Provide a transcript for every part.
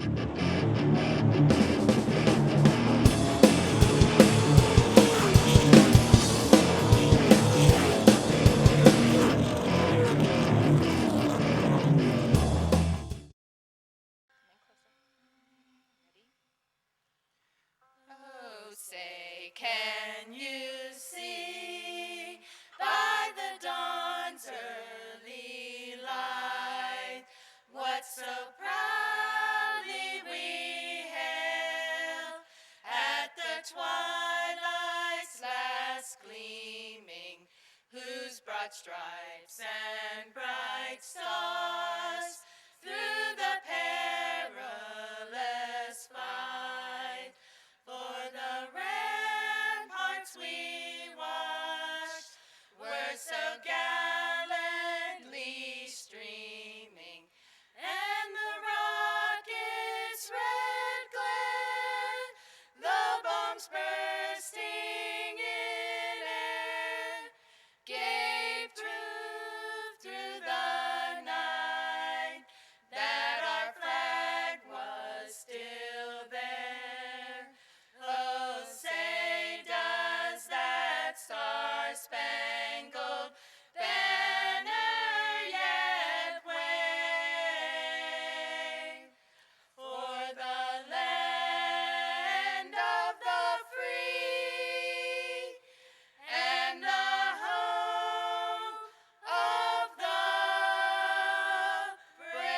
Oh, say, can you see by the dawn's early light what so proudly we hailed at the twilight's last gleaming, whose broad stripes and bright stars through the perilous fight for the ramparts we watched were so gallantly streaming, and the rocket's red glare, the bombs bursting in air, gave proof through the night that our flag was still there. Oh, say, does that star-spangled banner yet wave for the land of the free and the home of the brave?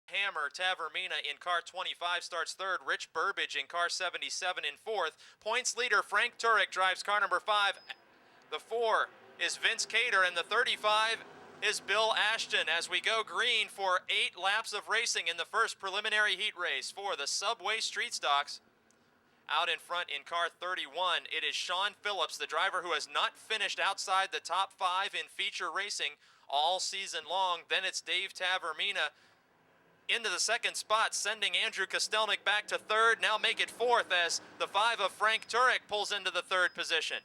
Hammer Tavermina in car 25 starts third. Rich Burbage in car 77 in fourth. Points leader Frank Turek drives car number 5. The 4 is Vince Cater, and the 35 is Bill Ashton as we go green for 8 laps of racing in the first preliminary heat race for the Subway Street Stocks. Out in front in car 31, it is Sean Phillips, the driver who has not finished outside the top 5 in feature racing all season long. Then it's Dave Tavermina into the second spot, sending Andrew Kostelnik back to third. Now make it fourth as the 5 of Frank Turek pulls into the third position.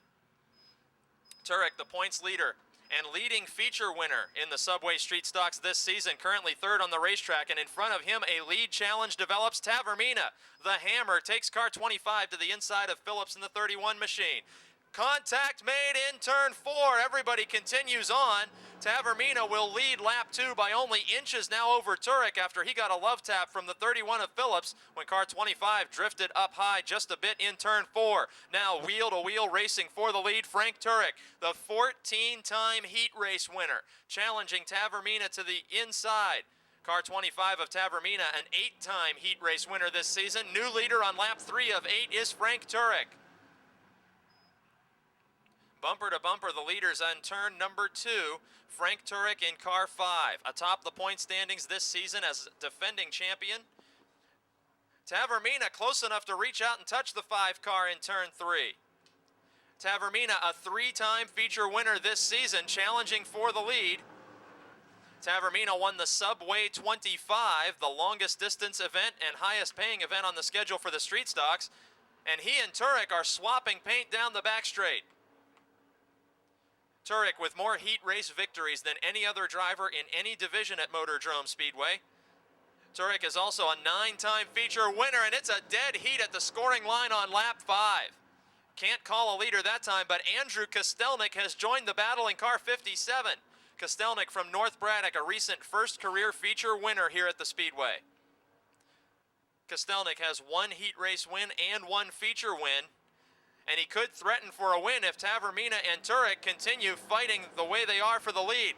Turek, the points leader and leading feature winner in the Subway Street Stocks this season, currently third on the racetrack, and in front of him a lead challenge develops. Tavermina, the Hammer, takes car 25 to the inside of Phillips in the 31 machine. Contact made in turn 4. Everybody continues on. Tavermina will lead lap 2 by only inches now over Turek after he got a love tap from the 31 of Phillips when car 25 drifted up high just a bit in turn 4. Now wheel-to-wheel racing for the lead. Frank Turek, the 14-time heat race winner, challenging Tavermina to the inside. Car 25 of Tavermina, an 8-time heat race winner this season. New leader on lap 3 of 8 is Frank Turek. Bumper to bumper, the leaders on turn number 2. Frank Turek in car 5, atop the point standings this season as defending champion. Tavermina close enough to reach out and touch the 5 car in turn 3. Tavermina, a 3-time feature winner this season, challenging for the lead. Tavermina won the Subway 25, the longest distance event and highest paying event on the schedule for the street stocks. And he and Turek are swapping paint down the back straight. Turek with more heat race victories than any other driver in any division at Motordrome Speedway. Turek is also a 9-time feature winner, and it's a dead heat at the scoring line on lap 5. Can't call a leader that time, but Andrew Kostelnik has joined the battle in car 57. Kostelnik from North Braddock, a recent first career feature winner here at the Speedway. Kostelnik has one heat race win and one feature win, and he could threaten for a win if Tavermina and Turek continue fighting the way they are for the lead.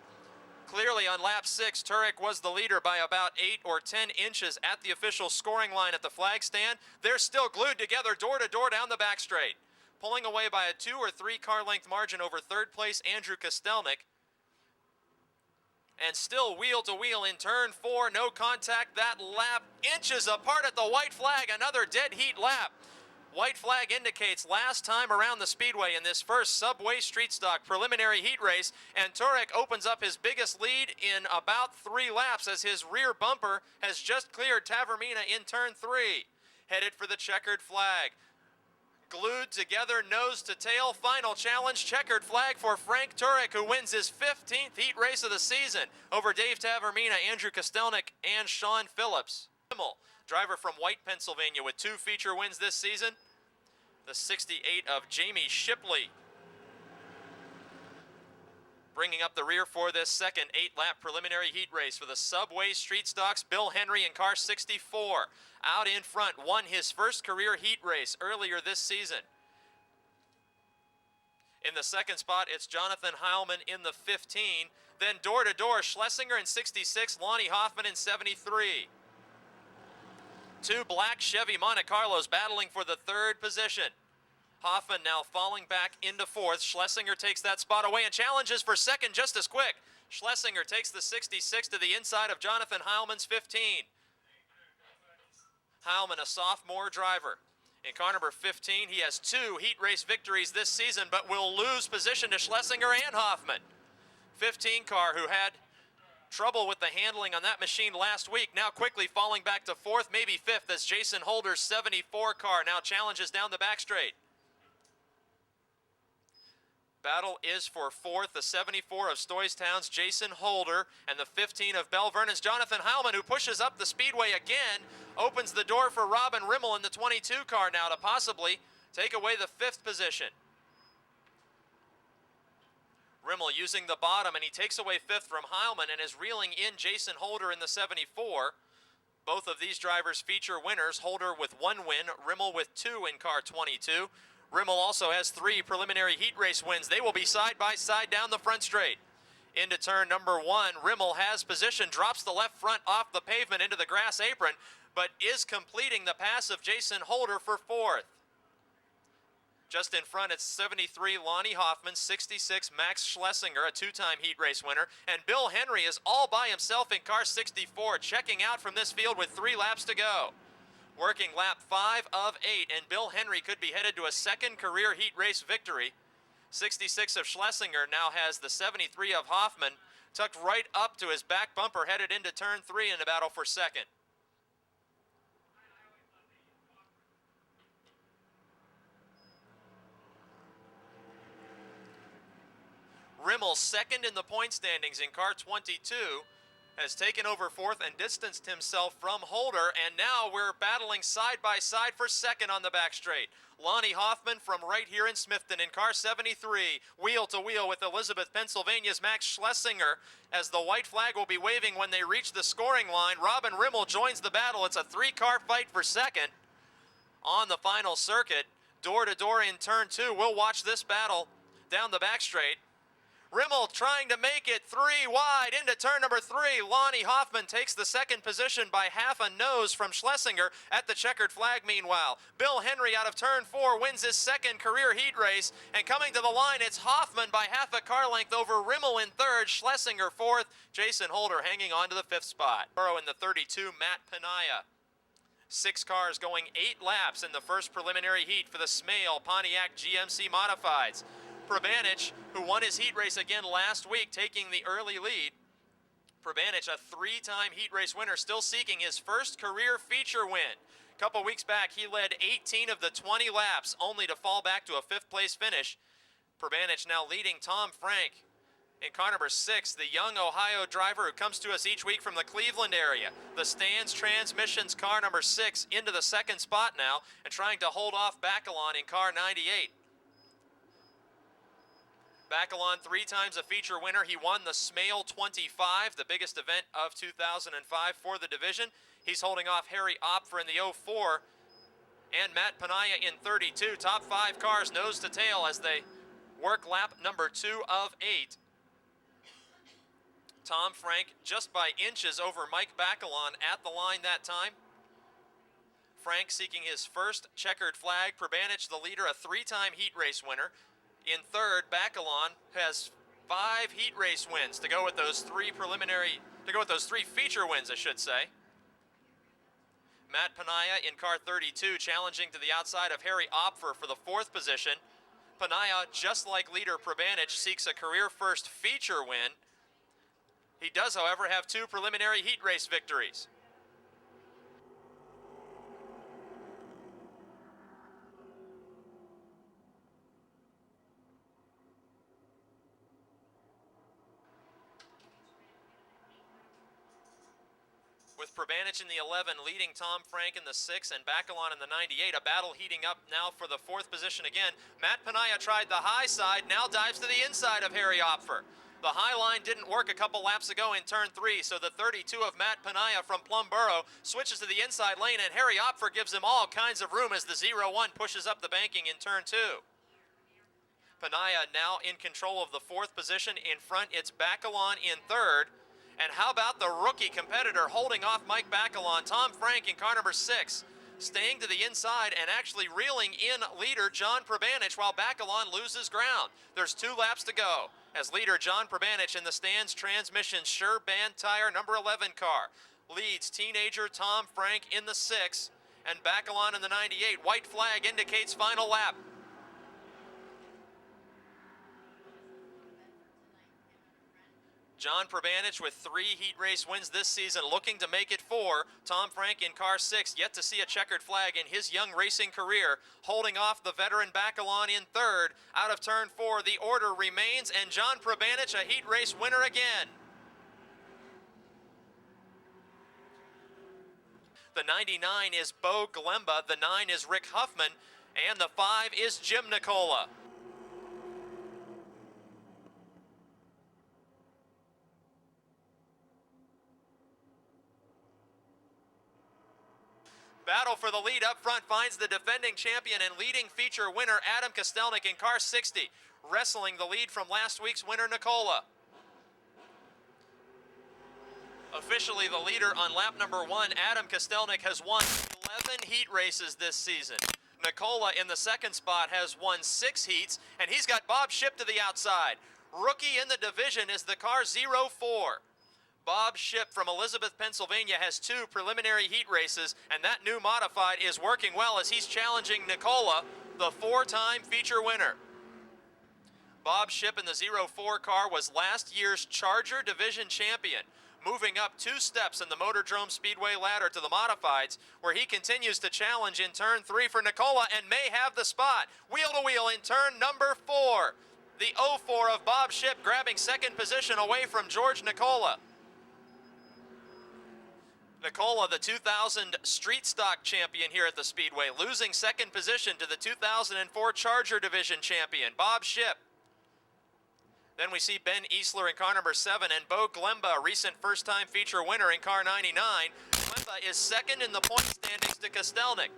Clearly on lap 6, Turek was the leader by about 8 or 10 inches at the official scoring line at the flag stand. They're still glued together door to door down the back straight, pulling away by a 2 or 3 car length margin over third place Andrew Kostelnik. And still wheel to wheel in turn 4, no contact that lap, inches apart at the white flag, another dead heat lap. White flag indicates last time around the Speedway in this first Subway Street Stock preliminary heat race, and Turek opens up his biggest lead in about 3 laps as his rear bumper has just cleared Tavermina in turn 3. Headed for the checkered flag. Glued together, nose to tail, final challenge, checkered flag for Frank Turek, who wins his 15th heat race of the season over Dave Tavermina, Andrew Kostelnik, and Sean Phillips. Driver from White, Pennsylvania with 2 feature wins this season. The 68 of Jamie Shipley. Bringing up the rear for this second 8-lap preliminary heat race for the Subway Street Stocks, Bill Henry in car 64. Out in front, won his first career heat race earlier this season. In the second spot, it's Jonathan Heilman in the 15. Then door to door, Schlesinger in 66, Lonnie Hoffman in 73. 2 black Chevy Monte Carlos battling for the 3rd position. Hoffman now falling back into 4th. Schlesinger takes that spot away and challenges for 2nd just as quick. Schlesinger takes the 66 to the inside of Jonathan Heilman's 15. Heilman, a sophomore driver. In car number 15, he has 2 heat race victories this season, but will lose position to Schlesinger and Hoffman. 15 car who had trouble with the handling on that machine last week, now quickly falling back to 4th, maybe 5th, as Jason Holder's 74 car now challenges down the back straight. Battle is for 4th, the 74 of Stoystown's Jason Holder, and the 15 of Bell Vernon's Jonathan Heilman, who pushes up the speedway again, opens the door for Robin Rimmel in the 22 car now to possibly take away the 5th position. Rimmel using the bottom, and he takes away 5th from Heilman and is reeling in Jason Holder in the 74. Both of these drivers feature winners, Holder with 1 win, Rimmel with 2 in car 22. Rimmel also has 3 preliminary heat race wins. They will be side by side down the front straight. Into turn number 1, Rimmel has position, drops the left front off the pavement into the grass apron, but is completing the pass of Jason Holder for 4th. Just in front, it's 73 Lonnie Hoffman, 66 Max Schlesinger, a 2-time heat race winner, and Bill Henry is all by himself in car 64, checking out from this field with 3 laps to go. Working lap 5 of 8, and Bill Henry could be headed to a 2nd career heat race victory. 66 of Schlesinger now has the 73 of Hoffman tucked right up to his back bumper, headed into turn 3 in the battle for 2nd. Rimmel, 2nd in the point standings in car 22, has taken over 4th and distanced himself from Holder, and now we're battling side by side for 2nd on the back straight. Lonnie Hoffman from right here in Smithton in car 73, wheel to wheel with Elizabeth, Pennsylvania's Max Schlesinger, as the white flag will be waving when they reach the scoring line. Robin Rimmel joins the battle. It's a 3-car fight for 2nd on the final circuit. Door to door in turn 2. We'll watch this battle down the back straight. Rimmel trying to make it 3 wide into turn number 3. Lonnie Hoffman takes the 2nd position by half a nose from Schlesinger at the checkered flag meanwhile. Bill Henry out of turn 4 wins his 2nd career heat race, and coming to the line, it's Hoffman by half a car length over Rimmel in 3rd, Schlesinger 4th, Jason Holder hanging on to the 5th spot. In the 32, Matt Panaya. 6 cars going 8 laps in the first preliminary heat for the Smale Pontiac GMC Modifieds. Probanich, who won his heat race again last week, taking the early lead. Prbanich, a three-time heat race winner, still seeking his first career feature win. A couple weeks back, he led 18 of the 20 laps, only to fall back to a fifth-place finish. Prbanich now leading Tom Frank in car number 6, the young Ohio driver who comes to us each week from the Cleveland area. The Stands Transmissions car number 6 into the second spot now and trying to hold off Bacalon in car 98. Bacalon, 3 times a feature winner. He won the Smale 25, the biggest event of 2005 for the division. He's holding off Harry Opfer in the 04 and Matt Panaya in 32. Top 5 cars nose to tail as they work lap number 2 of 8. Tom Frank just by inches over Mike Bacalon at the line that time. Frank seeking his first checkered flag. Prbanich, the leader, a 3-time heat race winner. In third, Bacalon has 5 heat race wins to go with those 3 feature wins, I should say. Matt Panaya in car 32, challenging to the outside of Harry Opfer for the 4th position. Panaya, just like leader Prbanich, seeks a career first feature win. He does, however, have 2 preliminary heat race victories. With Prbanich in the 11, leading Tom Frank in the 6 and Bacalon in the 98. A battle heating up now for the 4th position again. Matt Panaya tried the high side, now dives to the inside of Harry Opfer. The high line didn't work a couple laps ago in turn 3, so the 32 of Matt Panaya from Plumboro switches to the inside lane, and Harry Opfer gives him all kinds of room as the 0-1 pushes up the banking in turn 2. Panaya now in control of the 4th position. In front, it's Bacalon in 3rd. And how about the rookie competitor holding off Mike Bacalon, Tom Frank in car number 6, staying to the inside and actually reeling in leader John Prbanich while Bacalon loses ground. There's 2 laps to go as leader John Prbanich in the Stands Transmissions Sure Band Tire number 11 car leads teenager Tom Frank in the 6 and Bacalon in the 98. White flag indicates final lap. John Prbanich with 3 heat race wins this season, looking to make it 4. Tom Frank in car 6, yet to see a checkered flag in his young racing career, holding off the veteran Bacalon in 3rd. Out of turn 4, the order remains, and John Prbanich, a heat race winner again. The 99 is Bo Glemba, the 9 is Rick Huffman, and the 5 is Jim Nicola. Battle for the lead up front finds the defending champion and leading feature winner Adam Kostelnik in car 60, wrestling the lead from last week's winner Nicola. Officially the leader on lap number 1, Adam Kostelnik has won 11 heat races this season. Nicola in the 2nd spot has won 6 heats, and he's got Bob Shipp to the outside. Rookie in the division is the car 04. Bob Shipp from Elizabeth, Pennsylvania has 2 preliminary heat races, and that new modified is working well as he's challenging Nicola, the 4-time feature winner. Bob Shipp in the 04 car was last year's Charger Division champion, moving up 2 steps in the Motordrome Speedway ladder to the modifieds, where he continues to challenge in turn 3 for Nicola and may have the spot. Wheel to wheel in turn number 4. The 04 of Bob Shipp grabbing 2nd position away from George Nicola. Nicola, the 2000 Street Stock champion here at the Speedway, losing 2nd position to the 2004 Charger Division champion, Bob Shipp. Then we see Ben Easler in car number 7 and Bo Glemba, a recent first-time feature winner in car 99. Glemba is 2nd in the point standings to Kostelnik.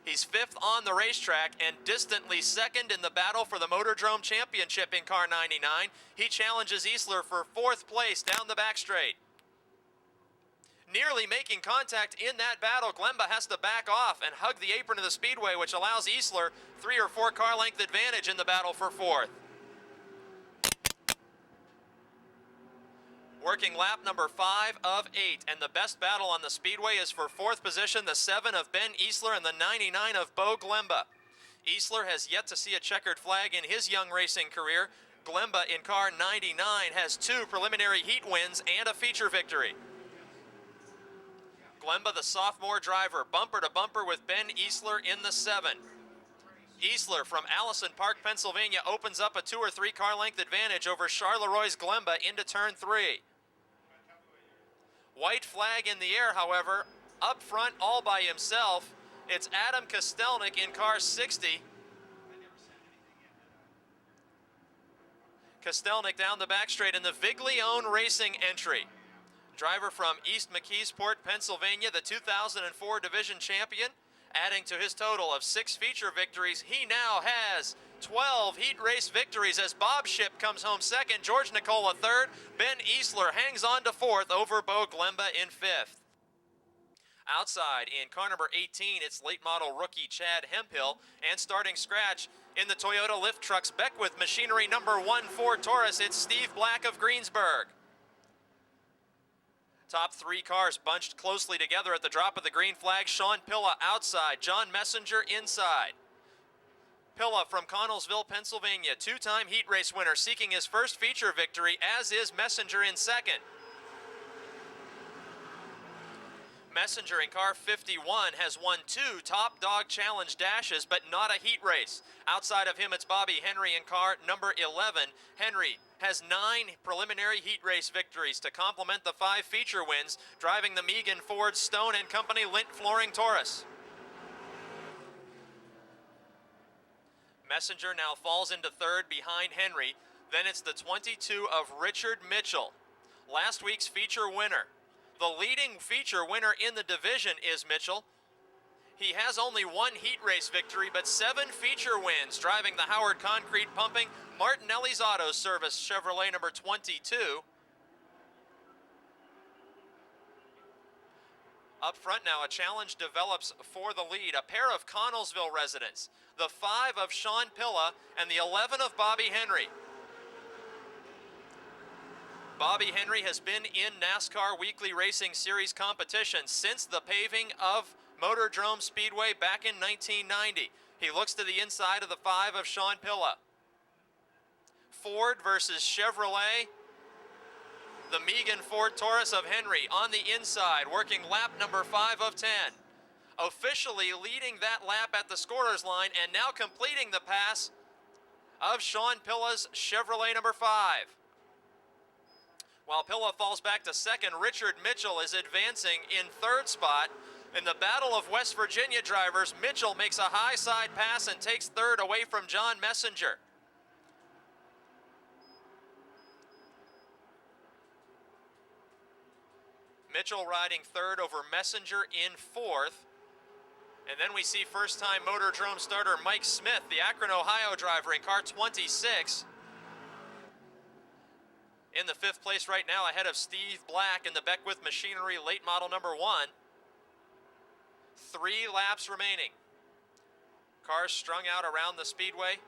He's 5th on the racetrack and distantly 2nd in the battle for the Motordrome Championship in car 99. He challenges Easler for 4th place down the back straight. Nearly making contact in that battle, Glemba has to back off and hug the apron of the Speedway, which allows Easler 3 or 4 car length advantage in the battle for 4th. Working lap number 5 of 8, and the best battle on the Speedway is for 4th position, the 7 of Ben Easler and the 99 of Bo Glemba. Easler has yet to see a checkered flag in his young racing career. Glemba in car 99 has 2 preliminary heat wins and a feature victory. Glemba, the sophomore driver, bumper to bumper with Ben Easler in the 7. Easler from Allison Park, Pennsylvania opens up a 2 or 3 car length advantage over Charleroi Glemba into turn 3. White flag in the air, however, up front all by himself. It's Adam Kostelnik in car 60. Kostelnik down the back straight in the Viglione Racing entry. Driver from East McKeesport, Pennsylvania, the 2004 division champion, adding to his total of 6 feature victories. He now has 12 heat race victories as Bob Ship comes home second, George Nicola third, Ben Easler hangs on to fourth over Bo Glemba in fifth. Outside in car number 18, it's late model rookie Chad Hemphill, and starting scratch in the Toyota lift trucks Beckwith machinery number 1 Ford Taurus, it's Steve Black of Greensburg. Top 3 cars bunched closely together at the drop of the green flag. Sean Pilla outside, John Messenger inside. Pilla from Connellsville, Pennsylvania, 2-time heat race winner, seeking his first feature victory, as is Messenger in second. Messenger in car 51 has won 2 Top Dog Challenge dashes, but not a heat race. Outside of him, it's Bobby Henry in car number 11. Henry has 9 preliminary heat race victories to complement the 5 feature wins, driving the Megan Ford Stone & Company Lint Flooring Taurus. Messenger now falls into third behind Henry. Then it's the 22 of Richard Mitchell, last week's feature winner. The leading feature winner in the division is Mitchell. He has only 1 heat race victory, but 7 feature wins, driving the Howard Concrete Pumping Martinelli's Auto Service Chevrolet number 22. Up front now, a challenge develops for the lead. A pair of Connellsville residents, the 5 of Sean Pilla and the 11 of Bobby Henry. Bobby Henry has been in NASCAR Weekly Racing Series competition since the paving of Motordrome Speedway back in 1990. He looks to the inside of the 5 of Sean Pilla. Ford versus Chevrolet. The Megan Ford Taurus of Henry on the inside, working lap number 5 of 10. Officially leading that lap at the scorer's line and now completing the pass of Sean Pilla's Chevrolet number 5. While Pilla falls back to second, Richard Mitchell is advancing in third spot. In the battle of West Virginia drivers, Mitchell makes a high side pass and takes third away from John Messenger. Mitchell riding third over Messenger in fourth. And then we see first-time Motordrome starter Mike Smith, the Akron, Ohio driver in car 26. In the 5th place right now, ahead of Steve Black in the Beckwith Machinery late model number 1. 3 laps remaining. Cars strung out around the speedway.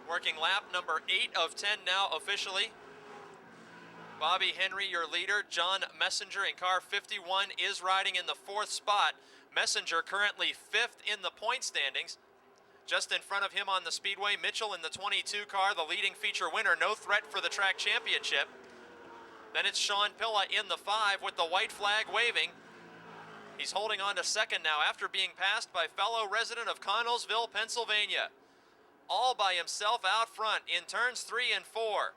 Working lap number 8 of 10 now officially. Bobby Henry, your leader. John Messenger in car 51 is riding in the 4th spot. Messenger currently 5th in the point standings. Just in front of him on the speedway, Mitchell in the 22 car, the leading feature winner, no threat for the track championship. Then it's Sean Pilla in the 5 with the white flag waving. He's holding on to second now after being passed by fellow resident of Connellsville, Pennsylvania. All by himself out front in turns 3 and 4.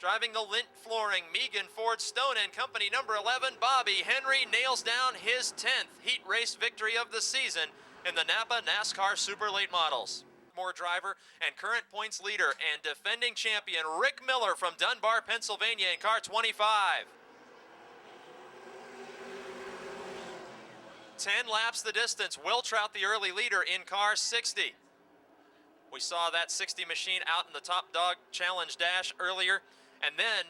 Driving the lint flooring, Megan Ford Stone & Company number 11, Bobby Henry nails down his 10th heat race victory of the season in the Napa NASCAR Super Late Models. More driver and current points leader and defending champion Rick Miller from Dunbar, Pennsylvania in car 25. 10 laps the distance. Will Trout, the early leader in car 60. We saw that 60 machine out in the Top Dog Challenge dash earlier. And then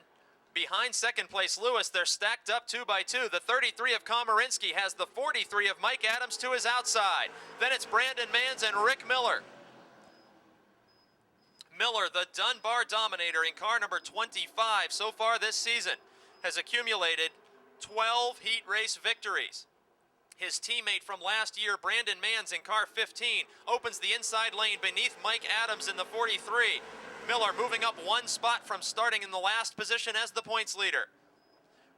behind second place Lewis, they're stacked up 2 by 2. The 33 of Komarinsky has the 43 of Mike Adams to his outside. Then it's Brandon Manns and Rick Miller. Miller, the Dunbar Dominator in car number 25 so far this season, has accumulated 12 heat race victories. His teammate from last year, Brandon Manns in car 15, opens the inside lane beneath Mike Adams in the 43. Miller moving up one spot from starting in the last position as the points leader.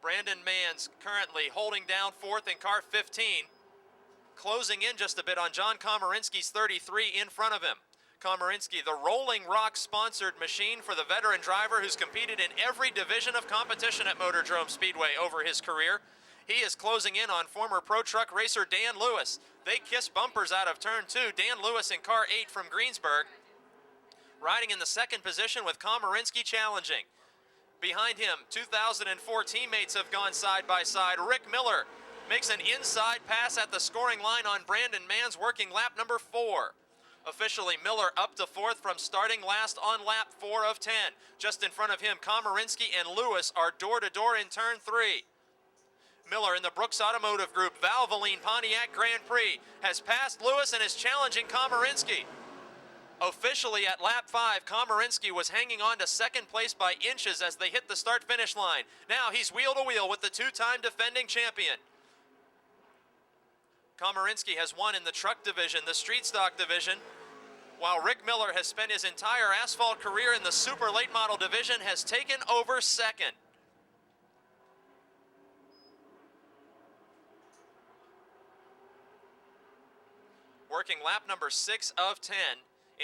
Brandon Manns currently holding down fourth in car 15, closing in just a bit on John Komarinsky's 33 in front of him. Komarinsky, the Rolling Rock sponsored machine for the veteran driver who's competed in every division of competition at Motordrome Speedway over his career. He is closing in on former pro truck racer Dan Lewis. They kiss bumpers out of turn 2. Dan Lewis in car 8 from Greensburg, riding in the second position with Komarinsky challenging. Behind him, 2004 teammates have gone side by side. Rick Miller makes an inside pass at the scoring line on Brandon Manns, working lap number 4. Officially, Miller up to fourth from starting last on lap 4 of 10. Just in front of him, Komarinsky and Lewis are door-to-door in turn 3. Miller in the Brooks Automotive Group Valvoline Pontiac Grand Prix has passed Lewis and is challenging Komarinsky. Officially at lap 5, Komarinsky was hanging on to second place by inches as they hit the start-finish line. Now he's wheel-to-wheel with the two-time defending champion. Komarinsky has won in the truck division, the street stock division, while Rick Miller has spent his entire asphalt career in the super late model division, has taken over second. Working lap number 6 of 10.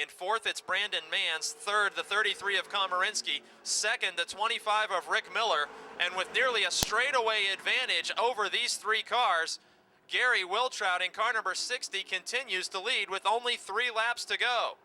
In fourth, it's Brandon Manns. Third, the 33 of Komarinsky. Second, the 25 of Rick Miller. And with nearly a straightaway advantage over these three cars, Gary Wiltrout in car number 60 continues to lead with only 3 laps to go.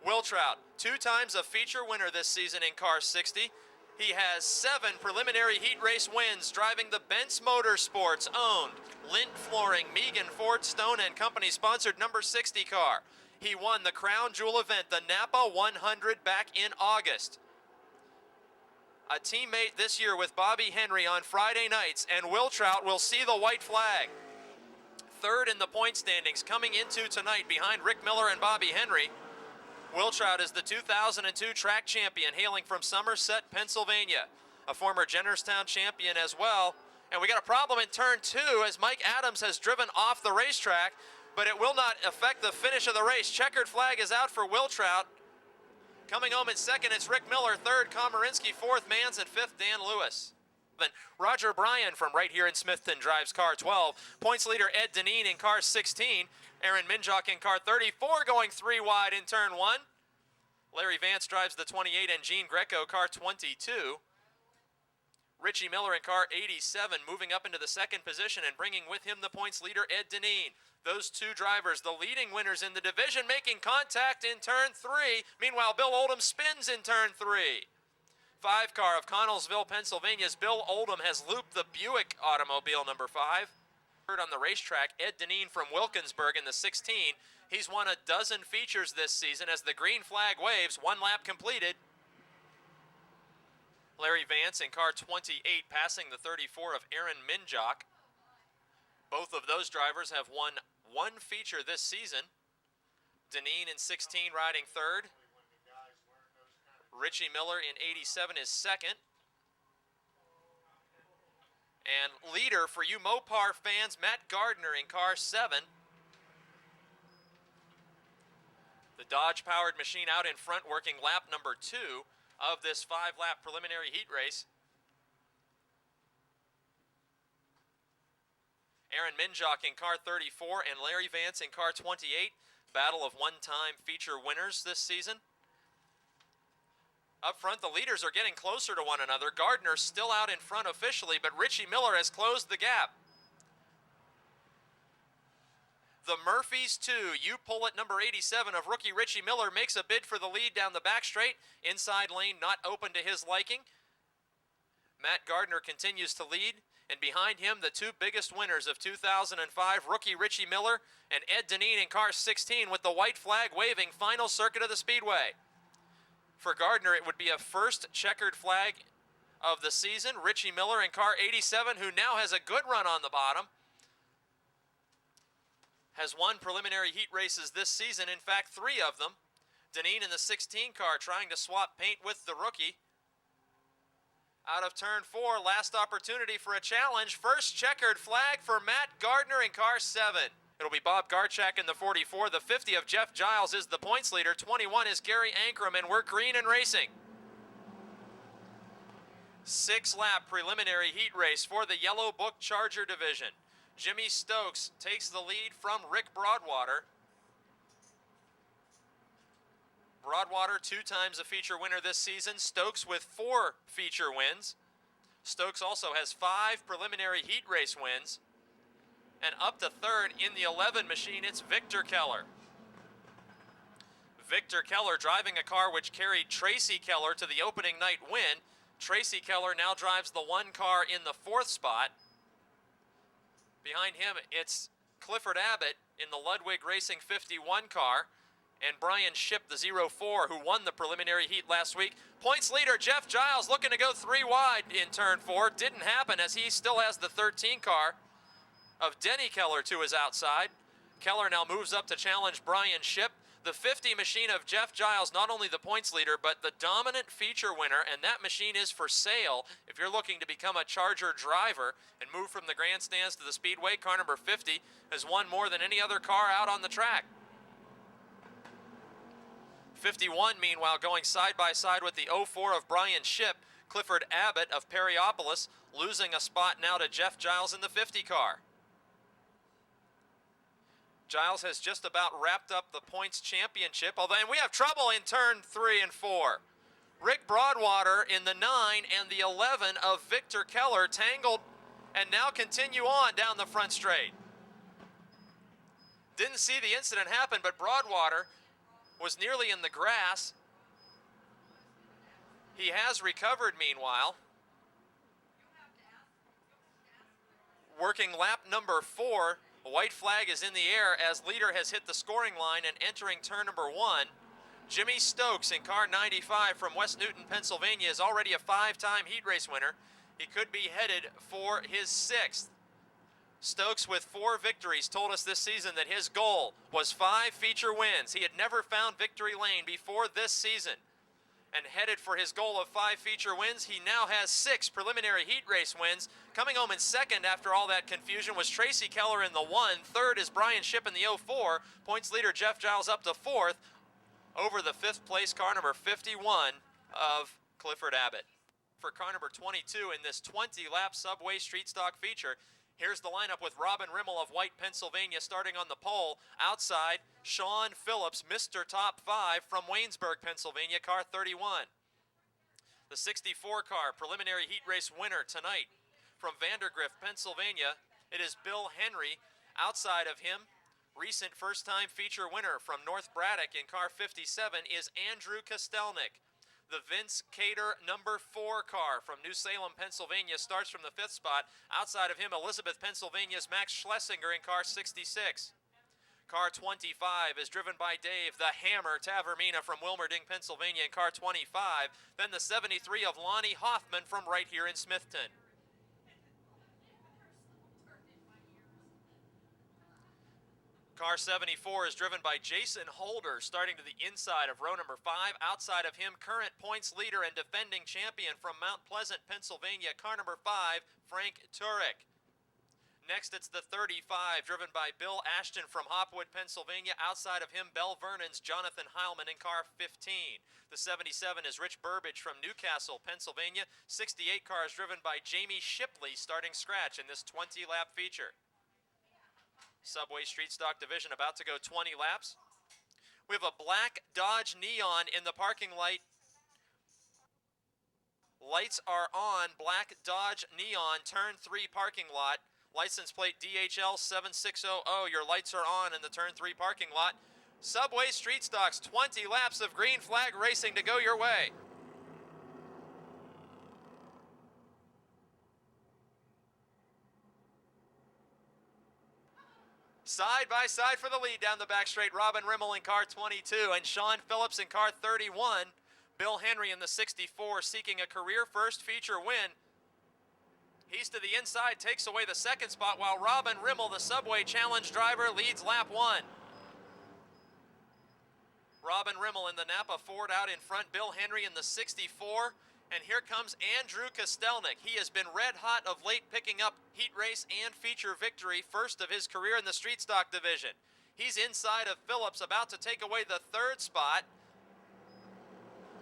Wiltrout, 2 times a feature winner this season in car 60. He has 7 preliminary heat race wins driving the Benz Motorsports owned Lint Flooring, Megan Ford Stone and Company sponsored number 60 car. He won the crown jewel event, the Napa 100, back in August. A teammate this year with Bobby Henry on Friday nights, and Wiltrout will see the white flag. Third in the point standings coming into tonight behind Rick Miller and Bobby Henry. Wiltrout is the 2002 track champion hailing from Somerset, Pennsylvania. A former Jennerstown champion as well. And we got a problem in turn 2 as Mike Adams has driven off the racetrack, but it will not affect the finish of the race. Checkered flag is out for Wiltrout. Coming home in second, it's Rick Miller. Third, Komarinsky. Fourth, Manns. And fifth, Dan Lewis. Roger Bryan from right here in Smithton drives car 12. Points leader Ed Deneen in car 16. Aaron Minjock in car 34 going 3 wide in turn 1. Larry Vance drives the 28 and Gene Greco car 22. Richie Miller in car 87 moving up into the second position and bringing with him the points leader Ed Deneen. Those 2 drivers, the leading winners in the division, making contact in turn 3. Meanwhile, Bill Oldham spins in turn 3. 5 car of Connellsville, Pennsylvania's Bill Oldham has looped the Buick automobile number 5. Third on the racetrack, Ed Deneen from Wilkinsburg in the 16. He's won a dozen features this season as the green flag waves. 1 lap completed. Larry Vance in car 28 passing the 34 of Aaron Minjock. Both of those drivers have won 1 feature this season. Deneen in 16 riding third. Richie Miller in 87 is second. And leader for you Mopar fans, Matt Gardner in car 7. The Dodge-powered machine out in front working lap number 2 of this 5-lap preliminary heat race. Aaron Minjock in car 34 and Larry Vance in car 28. Battle of one-time feature winners this season. Up front, the leaders are getting closer to one another. Gardner still out in front officially, but Richie Miller has closed the gap. The Murphys 2, U-Pullet number 87 of rookie Richie Miller makes a bid for the lead down the back straight. Inside lane not open to his liking. Matt Gardner continues to lead, and behind him the 2 biggest winners of 2005, rookie Richie Miller and Ed Deneen in car 16 with the white flag waving, final circuit of the Speedway. For Gardner, it would be a first checkered flag of the season. Richie Miller in car 87, who now has a good run on the bottom, has won preliminary heat races this season, in fact 3 of them. Deneen in the 16 car trying to swap paint with the rookie. Out of turn 4, last opportunity for a challenge. First checkered flag for Matt Gardner in car 7. It'll be Bob Garchak in the 44. The 50 of Jeff Giles is the points leader. 21 is Gary Ankrum, and we're green and racing. 6-lap preliminary heat race for the Yellow Book Charger division. Jimmy Stokes takes the lead from Rick Broadwater. Broadwater, 2 times a feature winner this season. Stokes with 4 feature wins. Stokes also has 5 preliminary heat race wins. And up to third in the 11 machine, it's Victor Keller. Victor Keller driving a car which carried Tracy Keller to the opening night win. Tracy Keller now drives the 1 car in the 4th spot. Behind him, it's Clifford Abbott in the Ludwig Racing 51 car, and Brian Shipp, the 04, who won the preliminary heat last week. Points leader Jeff Giles looking to go 3 wide in turn 4. Didn't happen, as he still has the 13 car of Denny Keller to his outside. Keller now moves up to challenge Brian Shipp. The 50 machine of Jeff Giles, not only the points leader, but the dominant feature winner, and that machine is for sale if you're looking to become a Charger driver and move from the grandstands to the Speedway. Car number 50 has won more than any other car out on the track. 51, meanwhile, going side by side with the 04 of Brian Shipp. Clifford Abbott of Perryopolis losing a spot now to Jeff Giles in the 50 car. Giles has just about wrapped up the points championship, and we have trouble in turn 3 and 4. Rick Broadwater in the 9 and the 11 of Victor Keller tangled and now continue on down the front straight. Didn't see the incident happen, but Broadwater was nearly in the grass. He has recovered meanwhile. Working lap number 4. A white flag is in the air as leader has hit the scoring line and entering turn number 1. Jimmy Stokes in car 95 from West Newton, Pennsylvania is already a 5-time heat race winner. He could be headed for his 6th. Stokes with 4 victories told us this season that his goal was 5 feature wins. He had never found victory lane before this season. And headed for his goal of 5 feature wins, he now has 6 preliminary heat race wins. Coming home in 2nd after all that confusion was Tracy Keller in the 1. 3rd is Brian Shipp in the 04. Points leader Jeff Giles up to 4th over the 5th place car number 51 of Clifford Abbott. For car number 22 in this 20-lap Subway Street Stock feature, here's the lineup with Robin Rimmel of White, Pennsylvania starting on the pole. Outside, Sean Phillips, Mr. Top 5 from Waynesburg, Pennsylvania, car 31. The 64 car preliminary heat race winner tonight from Vandergrift, Pennsylvania. It is Bill Henry. Outside of him, recent first-time feature winner from North Braddock in car 57 is Andrew Kostelnik. The Vince Cater number 4 car from New Salem, Pennsylvania starts from the 5th spot. Outside of him, Elizabeth, Pennsylvania's Max Schlesinger in car 66. Car 25 is driven by Dave the Hammer Tavermina from Wilmerding, Pennsylvania in car 25. Then the 73 of Lonnie Hoffman from right here in Smithton. Car 74 is driven by Jason Holder, starting to the inside of row number 5. Outside of him, current points leader and defending champion from Mount Pleasant, Pennsylvania, car number 5, Frank Turek. Next, it's the 35, driven by Bill Ashton from Hopwood, Pennsylvania. Outside of him, Bell Vernon's Jonathan Heilman in car 15. The 77 is Rich Burbage from Newcastle, Pennsylvania. 68 car is driven by Jamie Shipley, starting scratch in this 20-lap feature. Subway Street Stock division about to go 20 laps. We have a black Dodge Neon in the parking light. Lights are on. Black Dodge Neon, turn 3 parking lot. License plate DHL 7600. Your lights are on in the turn 3 parking lot. Subway Street Stocks, 20 laps of green flag racing to go your way. Side by side for the lead down the back straight, Robin Rimmel in car 22 and Sean Phillips in car 31. Bill Henry in the 64 seeking a career first feature win. He's to the inside, takes away the 2nd spot, while Robin Rimmel, the Subway Challenge driver, leads lap 1. Robin Rimmel in the Napa Ford out in front. Bill Henry in the 64 And here comes Andrew Kostelnik. He has been red hot of late, picking up heat race and feature victory, first of his career in the street stock division. He's inside of Phillips, about to take away the third spot.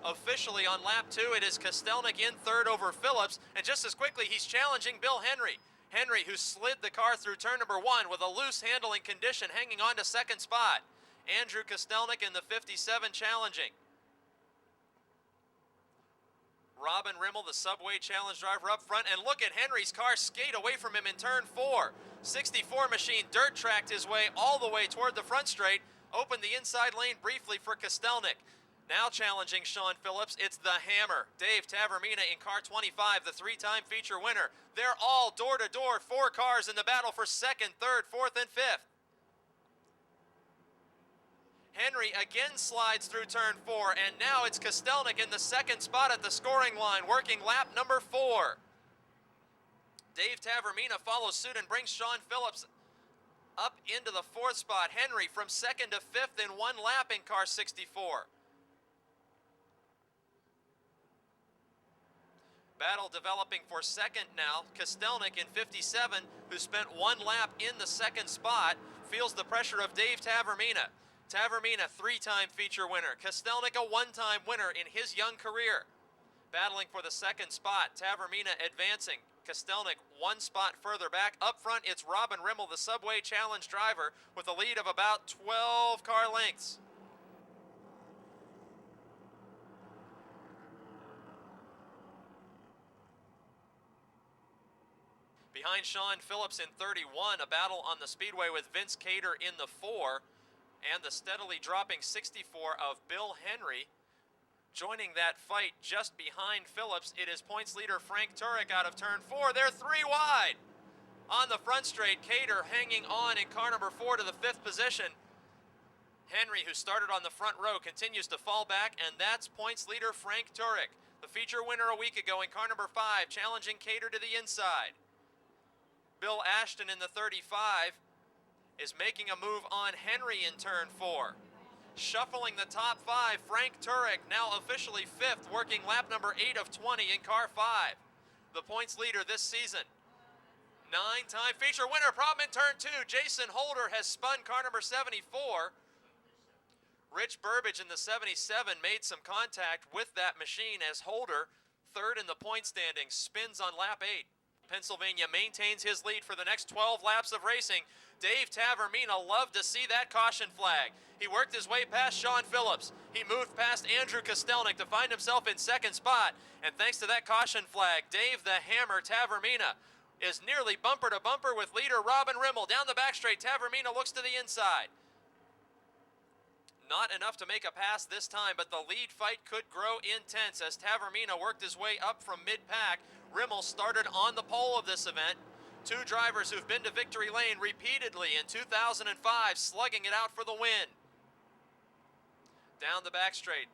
Officially on lap 2, it is Kostelnik in third over Phillips, and just as quickly he's challenging Bill Henry. Henry, who slid the car through turn number 1 with a loose handling condition, hanging on to second spot. Andrew Kostelnik in the 57 challenging. Robin Rimmel, the Subway Challenge driver, up front, and look at Henry's car skate away from him in turn 4. 64 machine dirt tracked his way all the way toward the front straight, opened the inside lane briefly for Kostelnik. Now challenging Sean Phillips, it's the Hammer, Dave Tavermina in car 25, the 3-time feature winner. They're all door-to-door, 4 cars in the battle for second, third, fourth, and fifth. Henry again slides through turn 4, and now it's Kostelnik in the second spot at the scoring line, working lap number 4. Dave Tavermina follows suit and brings Sean Phillips up into the 4th spot. Henry from 2nd to 5th in 1 lap in car 64. Battle developing for second now. Kostelnik in 57, who spent 1 lap in the 2nd spot, feels the pressure of Dave Tavermina. Tavermina, 3-time feature winner. Kostelnik, a 1-time winner in his young career. Battling for the 2nd spot, Tavermina advancing. Kostelnik 1 spot further back. Up front, it's Robin Rimmel, the Subway Challenge driver, with a lead of about 12 car lengths. Behind Sean Phillips in 31, a battle on the speedway with Vince Cater in the 4, and the steadily dropping 64 of Bill Henry. Joining that fight just behind Phillips, it is points leader Frank Turek out of turn 4. They're 3 wide. On the front straight, Cater hanging on in car number 4 to the 5th position. Henry, who started on the front row, continues to fall back, and that's points leader Frank Turek, the feature winner a week ago in car number 5, challenging Cater to the inside. Bill Ashton in the 35 is making a move on Henry in turn 4. Shuffling the top 5, Frank Turek, now officially 5th, working lap number 8 of 20 in car 5. The points leader this season. 9-time feature winner, problem in turn 2. Jason Holder has spun car number 74. Rich Burbage in the 77 made some contact with that machine as Holder, 3rd in the point standings, spins on lap 8. Pennsylvania maintains his lead for the next 12 laps of racing. Dave Tavermina loved to see that caution flag. He worked his way past Sean Phillips. He moved past Andrew Kostelnik to find himself in 2nd spot. And thanks to that caution flag, Dave the Hammer Tavermina is nearly bumper to bumper with leader Robin Rimmel. Down the back straight, Tavermina looks to the inside. Not enough to make a pass this time, but the lead fight could grow intense as Tavermina worked his way up from mid-pack. Rimmel started on the pole of this event. 2 drivers who've been to victory lane repeatedly in 2005, slugging it out for the win. Down the back straight,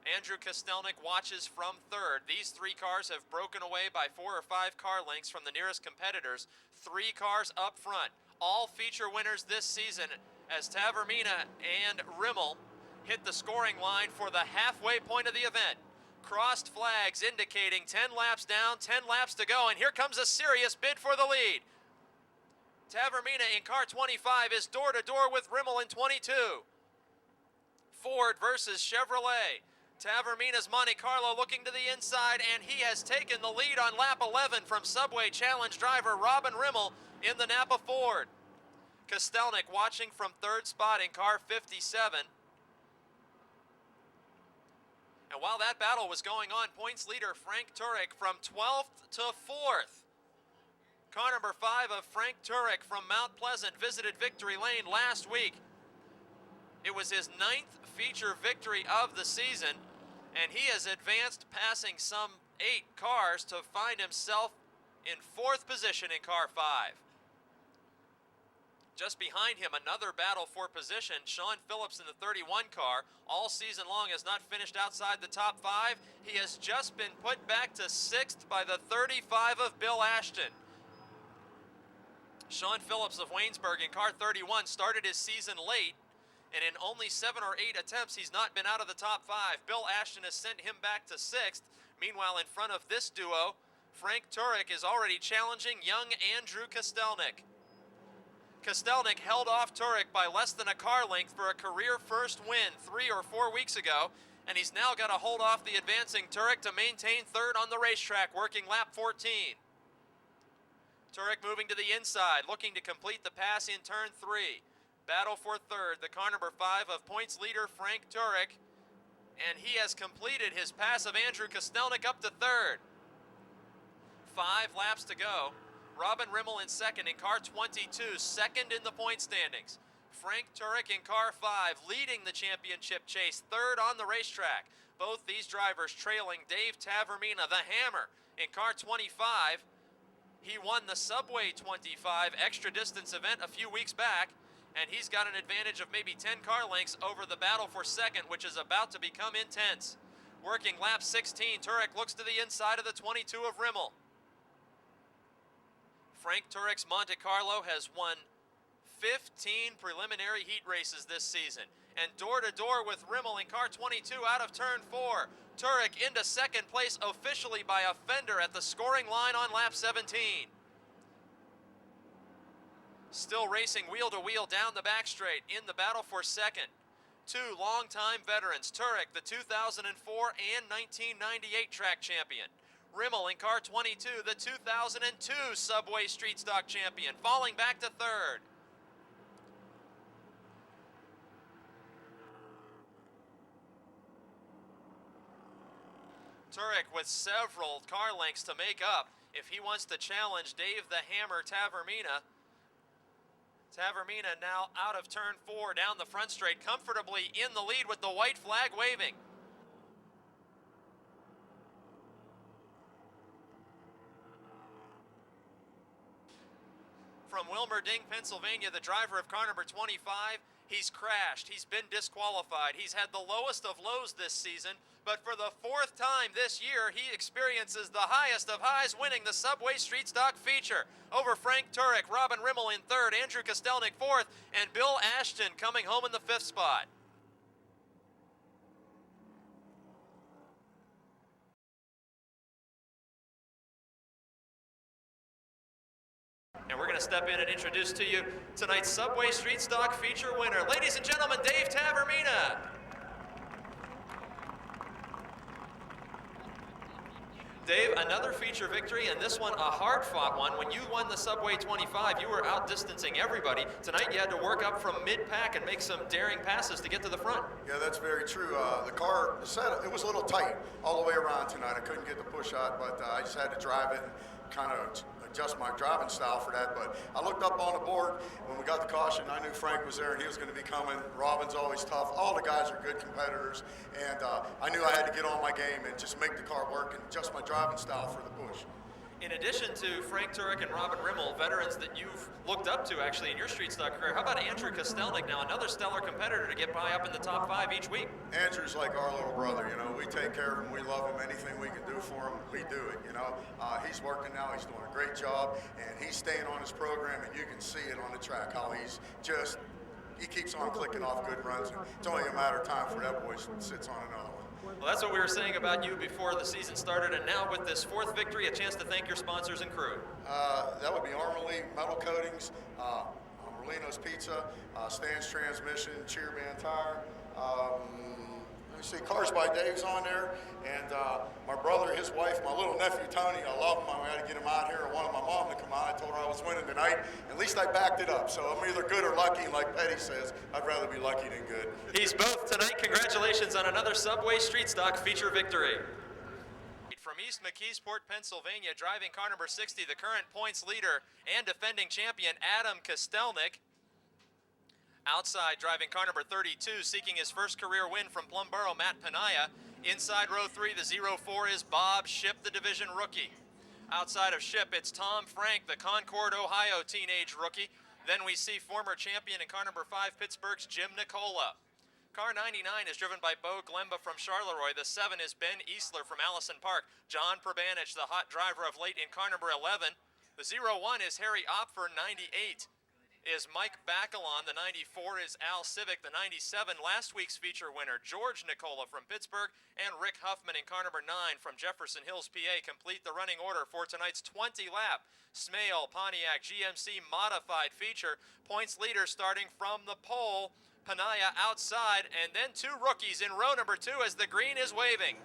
Andrew Kostelnik watches from 3rd. These 3 cars have broken away by 4 or 5 car lengths from the nearest competitors. 3 cars up front, all feature winners this season, as Tavermina and Rimmel hit the scoring line for the halfway point of the event. Crossed flags indicating 10 laps down, 10 laps to go, and here comes a serious bid for the lead. Tavermina in car 25 is door-to-door with Rimmel in 22. Ford versus Chevrolet. Tavermina's Monte Carlo looking to the inside, and he has taken the lead on lap 11 from Subway Challenge driver Robin Rimmel in the Napa Ford. Kostelnik watching from 3rd spot in car 57. And while that battle was going on, points leader Frank Turek from 12th to 4th. Car number 5 of Frank Turek from Mount Pleasant visited victory lane last week. It was his 9th feature victory of the season, and he has advanced, passing some 8 cars to find himself in 4th position in car 5. Just behind him, another battle for position. Sean Phillips in the 31 car, all season long has not finished outside the top 5. He has just been put back to 6th by the 35 of Bill Ashton. Sean Phillips of Waynesburg in car 31 started his season late, and in only 7 or 8 attempts, he's not been out of the top 5. Bill Ashton has sent him back to 6th. Meanwhile, in front of this duo, Frank Turek is already challenging young Andrew Kostelnik. Kostelnik held off Turek by less than a car length for a career first win 3 or 4 weeks ago, and he's now got to hold off the advancing Turek to maintain third on the racetrack, working lap 14. Turek moving to the inside, looking to complete the pass in turn 3. Battle for third, the car number 5 of points leader Frank Turek, and he has completed his pass of Andrew Kostelnik up to third. 5 laps to go. Robin Rimmel in second in car 22, second in the point standings. Frank Turek in car 5 leading the championship chase, third on the racetrack. Both these drivers trailing Dave Tavermina, the Hammer, in car 25. He won the Subway 25 extra distance event a few weeks back, and he's got an advantage of maybe 10 car lengths over the battle for second, which is about to become intense. Working lap 16, Turek looks to the inside of the 22 of Rimmel. Frank Turek's Monte Carlo has won 15 preliminary heat races this season, and door-to-door with Rimmel in car 22 out of turn 4. Turek into second place officially by a fender at the scoring line on lap 17. Still racing wheel-to-wheel down the back straight in the battle for second. 2 longtime veterans, Turek, the 2004 and 1998 track champion. Rimmel in car 22, the 2002 Subway Street Stock champion, falling back to third. Turek with several car lengths to make up if he wants to challenge Dave the Hammer Tavermina. Tavermina now out of turn 4 down the front straight, comfortably in the lead with the white flag waving. From Wilmerding, Pennsylvania, the driver of car number 25, he's crashed, he's been disqualified, he's had the lowest of lows this season, but for the 4th time this year, he experiences the highest of highs, winning the Subway Street Stock feature over Frank Turek, Robin Rimmel in 3rd, Andrew Kostelnik 4th, and Bill Ashton coming home in the 5th spot. And we're going to step in and introduce to you tonight's Subway Street Stock feature winner. Ladies and gentlemen, Dave Tavermina. Dave, another feature victory, and this one a hard-fought one. When you won the Subway 25, you were outdistancing everybody. Tonight you had to work up from mid-pack and make some daring passes to get to the front. Yeah, that's very true. The setup, it was a little tight all the way around tonight. I couldn't get the push out, but I just had to drive it and kind of adjust my driving style for that. But I looked up on the board when we got the caution. I knew Frank was there and he was going to be coming. Robin's always tough. All the guys are good competitors, and I knew I had to get on my game and just make the car work and adjust my driving style for the push. In addition to Frank Turek and Robin Rimmel, veterans that you've looked up to actually in your street stock career, how about Andrew Kostelnik now, another stellar competitor to get by up in the top 5 each week? Andrew's like our little brother, you know. We take care of him, we love him. Anything we can do for him, we do it, you know. He's working now, he's doing a great job, and he's staying on his program, and you can see it on the track, how he keeps on clicking off good runs, and it's only a matter of time for that boy sits on another one. Well, that's what we were saying about you before the season started, and now with this 4th victory, a chance to thank your sponsors and crew. That would be Armorly Metal Coatings, Merlino's Pizza, Stan's Transmission, Cheer Band Tire. Let me see, Cars by Dave's on there, and my brother, his wife, my little nephew Tony. I love him. I had to get him out here. I wanted my mom to come out. I told her I was winning tonight. At least I backed it up. So I'm either good or lucky. Like Petty says, I'd rather be lucky than good. He's both tonight. Congratulations on another Subway Street Stock feature victory. From East McKeesport, Pennsylvania, driving car number 60, the current points leader and defending champion Adam Kostelnik. Outside, driving car number 32, seeking his first career win from Plumboro, Matt Panaya. Inside row 3, the 04 is Bob Ship, the division rookie. Outside of Ship, it's Tom Frank, the Concord, Ohio teenage rookie. Then we see former champion in car number 5, Pittsburgh's Jim Nicola. Car 99 is driven by Bo Glemba from Charleroi. The 7 is Ben Easler from Allison Park. John Prabanich, the hot driver of late in car number 11. The 01 is Harry Opfer, 98. is Mike Bacalon. The 94 is Al Civic. The 97, last week's feature winner, George Nicola from Pittsburgh, and Rick Huffman in car number 9 from Jefferson Hills, PA, complete the running order for tonight's 20-lap Smale Pontiac GMC modified feature. Points leader starting from the pole, Panaya outside, and then two rookies in row number 2 as the green is waving.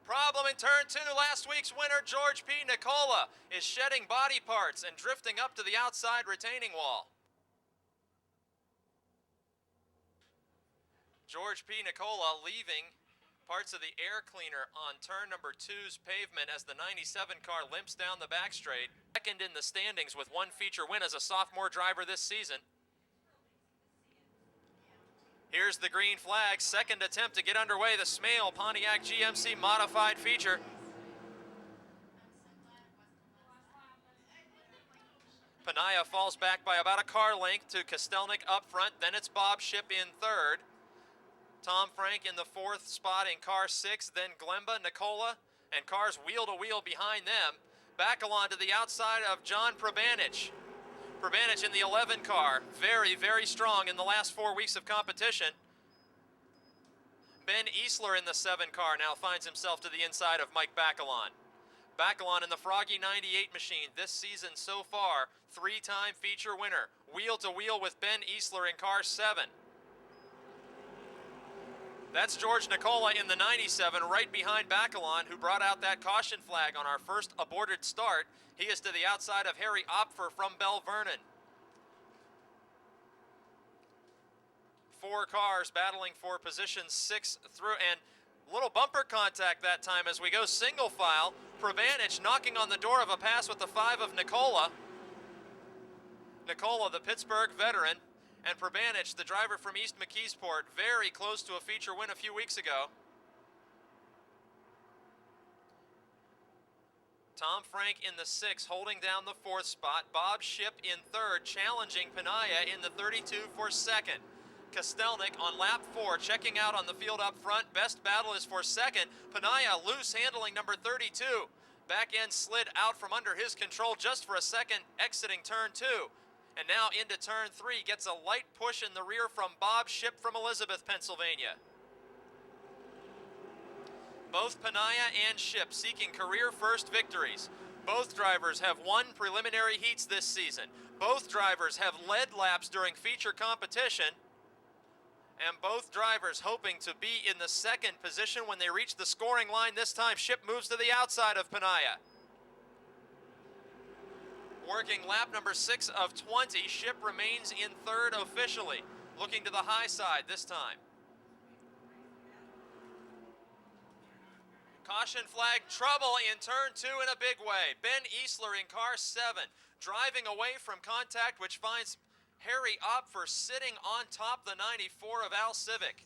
Problem in turn 2. Last week's winner, George P. Nicola, is shedding body parts and drifting up to the outside retaining wall. George P. Nicola leaving parts of the air cleaner on turn number 2's pavement as the 97 car limps down the back straight. Second in the standings with one feature win as a sophomore driver this season. Here's the green flag, second attempt to get underway, the Smale Pontiac GMC modified feature. Panaya falls back by about a car length to Kostelnik up front, then it's Bob Ship in third. Tom Frank in the 4th spot in car 6, then Glemba, Nicola, and cars wheel to wheel behind them. Bacalon to the outside of John Probanich. Probanich in the 11 car, very, very strong in the last 4 weeks of competition. Ben Easler in the 7 car now finds himself to the inside of Mike Bacalon. Bacalon in the Froggy 98 machine this season so far, 3-time feature winner. Wheel to wheel with Ben Easler in car 7. That's George Nicola in the 97, right behind Bacalon, who brought out that caution flag on our first aborted start. He is to the outside of Harry Opfer from Bell Vernon. 4 cars battling for positions 6 through, and little bumper contact that time as we go single file. Probanich knocking on the door of a pass with the 5 of Nicola. Nicola, the Pittsburgh veteran, and Probanich, the driver from East McKeesport, very close to a feature win a few weeks ago. Tom Frank in the 6, holding down the 4th spot. Bob Ship in 3rd, challenging Panaya in the 32 for 2nd. Kostelnik on lap 4, checking out on the field up front. Best battle is for 2nd. Panaya loose handling number 32. Back end slid out from under his control just for a second, exiting turn 2. And now into turn 3, gets a light push in the rear from Bob Ship from Elizabeth, Pennsylvania. Both Panaya and Ship seeking career first victories. Both drivers have won preliminary heats this season. Both drivers have led laps during feature competition. And both drivers hoping to be in the 2nd position when they reach the scoring line. This time, Ship moves to the outside of Panaya. Working lap number 6 of 20, Ship remains in 3rd officially, looking to the high side this time. Caution flag, trouble in turn 2 in a big way. Ben Easler in car 7, driving away from contact, which finds Harry Opfer sitting on top the 94 of Al Civic.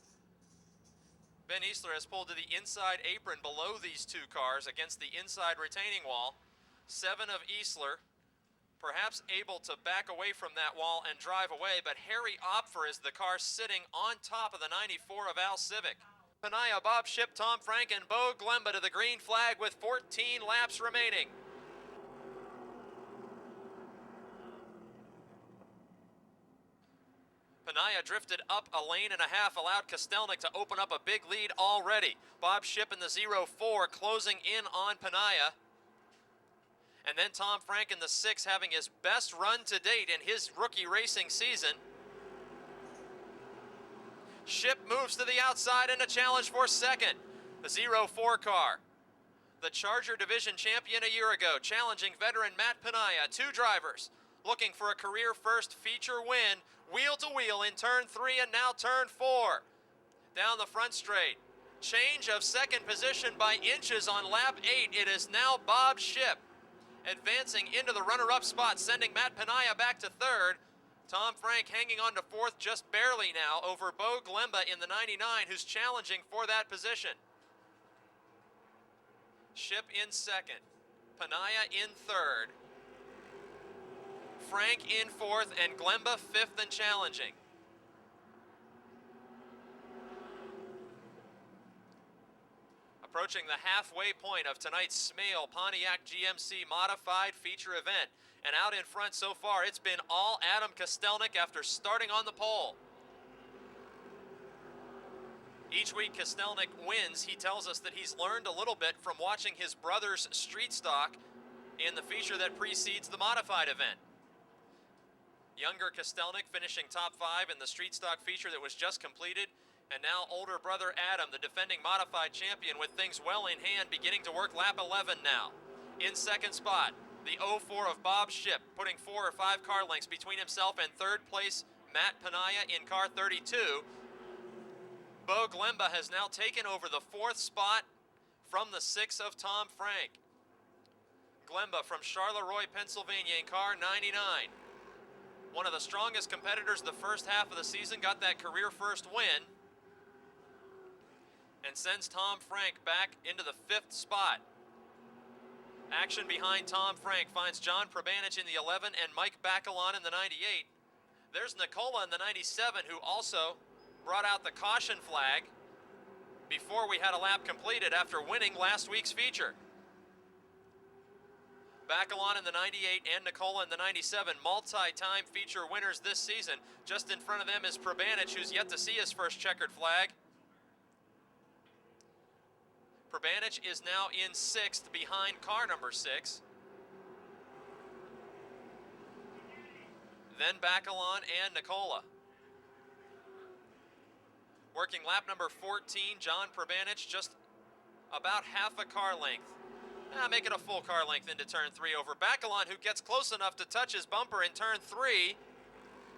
Ben Easler has pulled to the inside apron below these 2 cars against the inside retaining wall. 7 of Easler, perhaps able to back away from that wall and drive away, but Harry Opfer is the car sitting on top of the 94 of Al Civic. Panaya, Bob Ship, Tom Frank, and Bo Glemba to the green flag with 14 laps remaining. Panaya drifted up a lane and a half, allowed Kostelnik to open up a big lead already. Bob Ship in the 0-4 closing in on Panaya. And then Tom Frank in the 6 having his best run to date in his rookie racing season. Ship moves to the outside in a challenge for 2nd. The 0-4 car. The Charger Division champion a year ago, challenging veteran Matt Panaya. 2 drivers looking for a career first feature win. Wheel to wheel in turn 3 and now turn 4. Down the front straight. Change of 2nd position by inches on lap 8. It is now Bob Ship advancing into the runner-up spot, sending Matt Panaya back to 3rd. Tom Frank hanging on to 4th just barely now over Bo Glemba in the 99, who's challenging for that position. Ship in 2nd. Panaya in 3rd. Frank in 4th, and Glemba 5th and challenging. Approaching the halfway point of tonight's Smale Pontiac GMC Modified Feature event. And out in front so far, it's been all Adam Kostelnik after starting on the pole. Each week Kostelnik wins. He tells us that he's learned a little bit from watching his brother's street stock in the feature that precedes the modified event. Younger Kostelnik finishing top 5 in the street stock feature that was just completed. And now older brother Adam, the defending modified champion, with things well in hand, beginning to work lap 11 now. In second spot, the 04 of Bob Shipp, putting 4 or 5 car lengths between himself and third place Matt Panaya in car 32. Bo Glemba has now taken over the 4th spot from the 6 of Tom Frank. Glemba from Charleroi, Pennsylvania in car 99. One of the strongest competitors the first half of the season, got that career first win, and sends Tom Frank back into the 5th spot. Action behind Tom Frank finds John Probanich in the 11 and Mike Bacalon in the 98. There's Nicola in the 97, who also brought out the caution flag before we had a lap completed after winning last week's feature. Bacalon in the 98 and Nicola in the 97, multi-time feature winners this season. Just in front of them is Probanich, who's yet to see his first checkered flag. Probanich is now in 6th behind car number 6. Then Bacalon and Nicola. Working lap number 14, John Probanich just about half a car length. Make it a full car length into turn 3 over Bacalon, who gets close enough to touch his bumper in turn 3.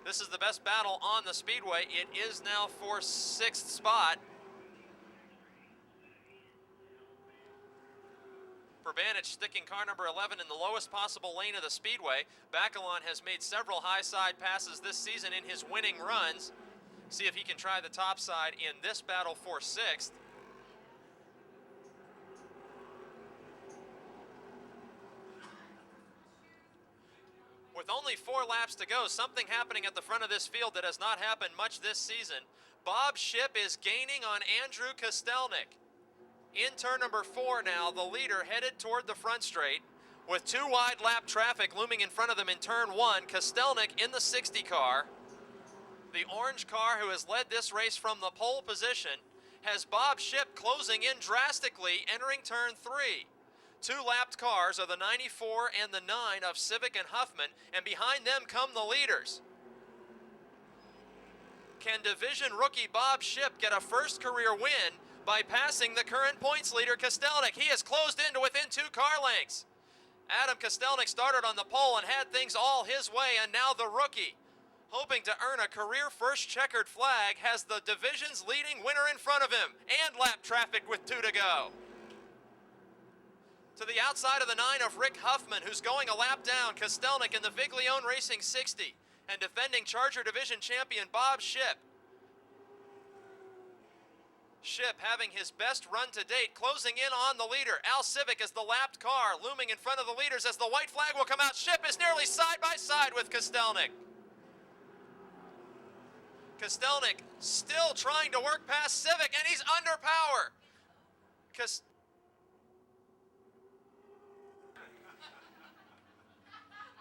This is the best battle on the speedway. It is now for 6th spot. Probanich sticking car number 11 in the lowest possible lane of the speedway. Bacalon has made several high side passes this season in his winning runs. See if he can try the top side in this battle for 6th. With only 4 laps to go, something happening at the front of this field that has not happened much this season. Bob Shipp is gaining on Andrew Kostelnik. In turn number 4 now, the leader headed toward the front straight with 2 wide lap traffic looming in front of them in turn 1. Kostelnik in the 60 car. The orange car, who has led this race from the pole position, has Bob Shipp closing in drastically, entering turn 3. 2 lapped cars are the 94 and the 9 of Civic and Huffman, and behind them come the leaders. Can division rookie Bob Shipp get a first career win by passing the current points leader Kostelnik? He has closed in to within 2 car lengths. Adam Kostelnik started on the pole and had things all his way, and now the rookie, hoping to earn a career first checkered flag, has the division's leading winner in front of him and lap traffic with 2 to go. To the outside of the 9 of Rick Huffman, who's going a lap down, Kostelnik in the Viglione Racing 60, and defending Charger Division champion Bob Shipp. Shipp having his best run to date, closing in on the leader. Al Civic is the lapped car, looming in front of the leaders as the white flag will come out. Shipp is nearly side by side with Kostelnik. Kostelnik still trying to work past Civic, and he's under power.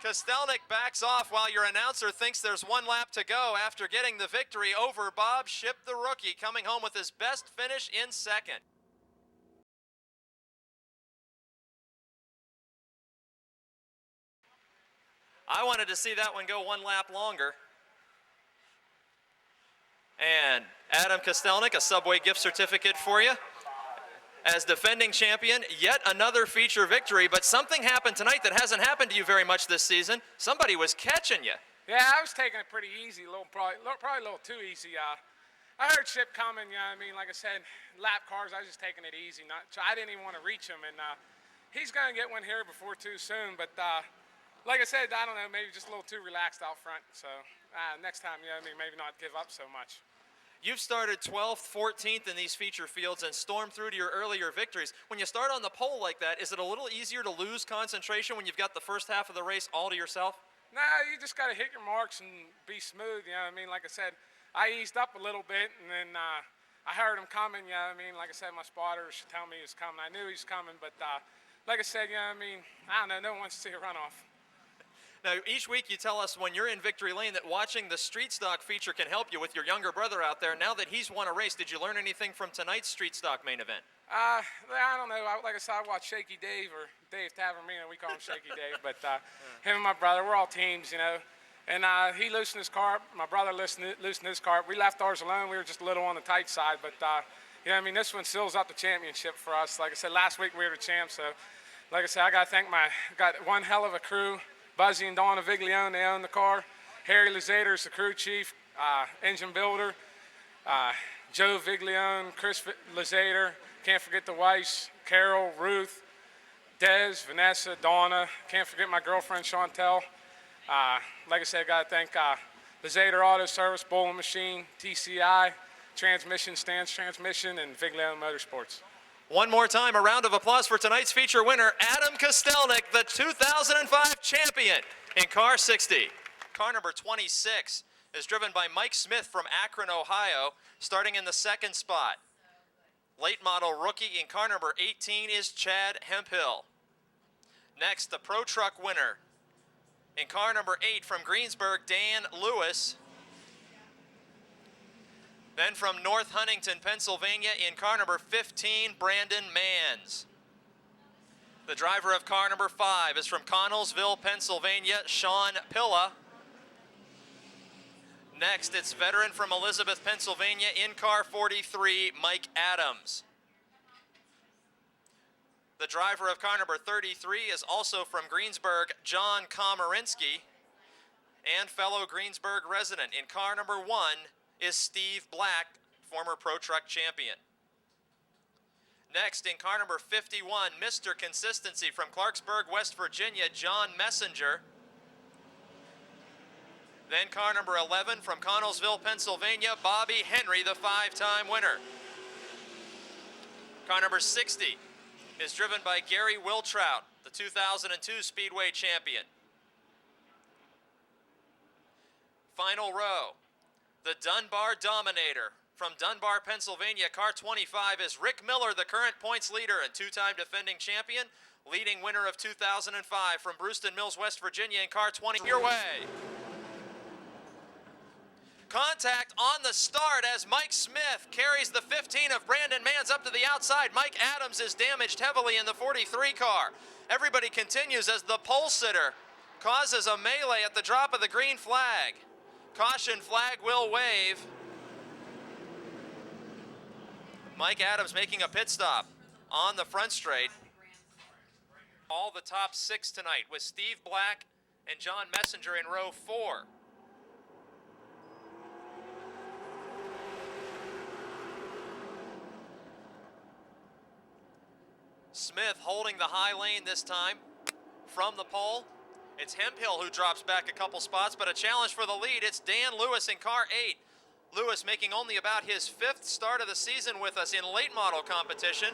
Kostelnik backs off while your announcer thinks there's 1 lap to go after getting the victory over Bob Shipp, the rookie, coming home with his best finish in 2nd. I wanted to see that one go 1 lap longer. And Adam Kostelnik, a Subway gift certificate for you. As defending champion, yet another feature victory, but something happened tonight that hasn't happened to you very much this season. Somebody was catching you. Yeah, I was taking it pretty easy, probably a little too easy. I heard Shipp coming, you know what I mean? Like I said, lap cars, I was just taking it easy. So I didn't even want to reach him, and he's going to get one here before too soon, but like I said, I don't know, maybe just a little too relaxed out front. So next time, you know what I mean, maybe not give up so much. You've started 12th, 14th in these feature fields and stormed through to your earlier victories. When you start on the pole like that, is it a little easier to lose concentration when you've got the first half of the race all to yourself? No, you just got to hit your marks and be smooth, you know what I mean? Like I said, I eased up a little bit, and then I heard him coming, you know what I mean? Like I said, my spotters tell me he's coming. I knew he's coming, but like I said, you know what I mean? I don't know, no one wants to see a runoff. Now, each week you tell us when you're in victory lane that watching the street stock feature can help you with your younger brother out there. Now that he's won a race, did you learn anything from tonight's street stock main event? I don't know. Like I said, I watch Shaky Dave, or Dave Tavermina. We call him Shaky Dave. But him and my brother, we're all teams, you know. And he loosened his carb. My brother loosened his carb. We left ours alone. We were just a little on the tight side. But, you know, I mean, this one seals up the championship for us. Like I said, last week we were the champs. So, like I said, I got to thank got one hell of a crew. Buzzy and Donna Viglione, they own the car. Harry Lazader's the crew chief, engine builder. Joe Viglione, Chris Lazader. Can't forget the wives, Carol, Ruth, Des, Vanessa, Donna. Can't forget my girlfriend, Chantel. Like I said, I got to thank Lazader Auto Service, Bowling Machine, TCI, Transmission, Stance Transmission, and Viglione Motorsports. One more time, a round of applause for tonight's feature winner, Adam Kostelnik, the 2005 champion in car 60. Car number 26 is driven by Mike Smith from Akron, Ohio, starting in the second spot. Late model rookie in car number 18 is Chad Hemphill. Next, the Pro Truck winner in car number 8 from Greensburg, Dan Lewis. Then from North Huntington, Pennsylvania, in car number 15, Brandon Manns. The driver of car number 5 is from Connellsville, Pennsylvania, Sean Pilla. Next, it's veteran from Elizabeth, Pennsylvania, in car 43, Mike Adams. The driver of car number 33 is also from Greensburg, John Komarinsky, and fellow Greensburg resident. In car number 1 is Steve Black, former Pro Truck champion. Next, in car number 51, Mr. Consistency from Clarksburg, West Virginia, John Messenger. Then car number 11 from Connellsville, Pennsylvania, Bobby Henry, the 5-time winner. Car number 60 is driven by Gary Wiltrout, the 2002 Speedway champion. Final row, the Dunbar Dominator. From Dunbar, Pennsylvania, car 25 is Rick Miller, the current points leader and 2-time defending champion, leading winner of 2005 from Brewston Mills, West Virginia, in car 20. Your way. Contact on the start as Mike Smith carries the 15 of Brandon Manns up to the outside. Mike Adams is damaged heavily in the 43 car. Everybody continues as the pole sitter causes a melee at the drop of the green flag. Caution flag will wave. Mike Adams making a pit stop on the front straight. All the top 6 tonight with Steve Black and John Messenger in row 4. Smith holding the high lane this time from the pole. It's Hemphill who drops back a couple spots, but a challenge for the lead. It's Dan Lewis in car 8. Lewis making only about his 5th start of the season with us in late model competition.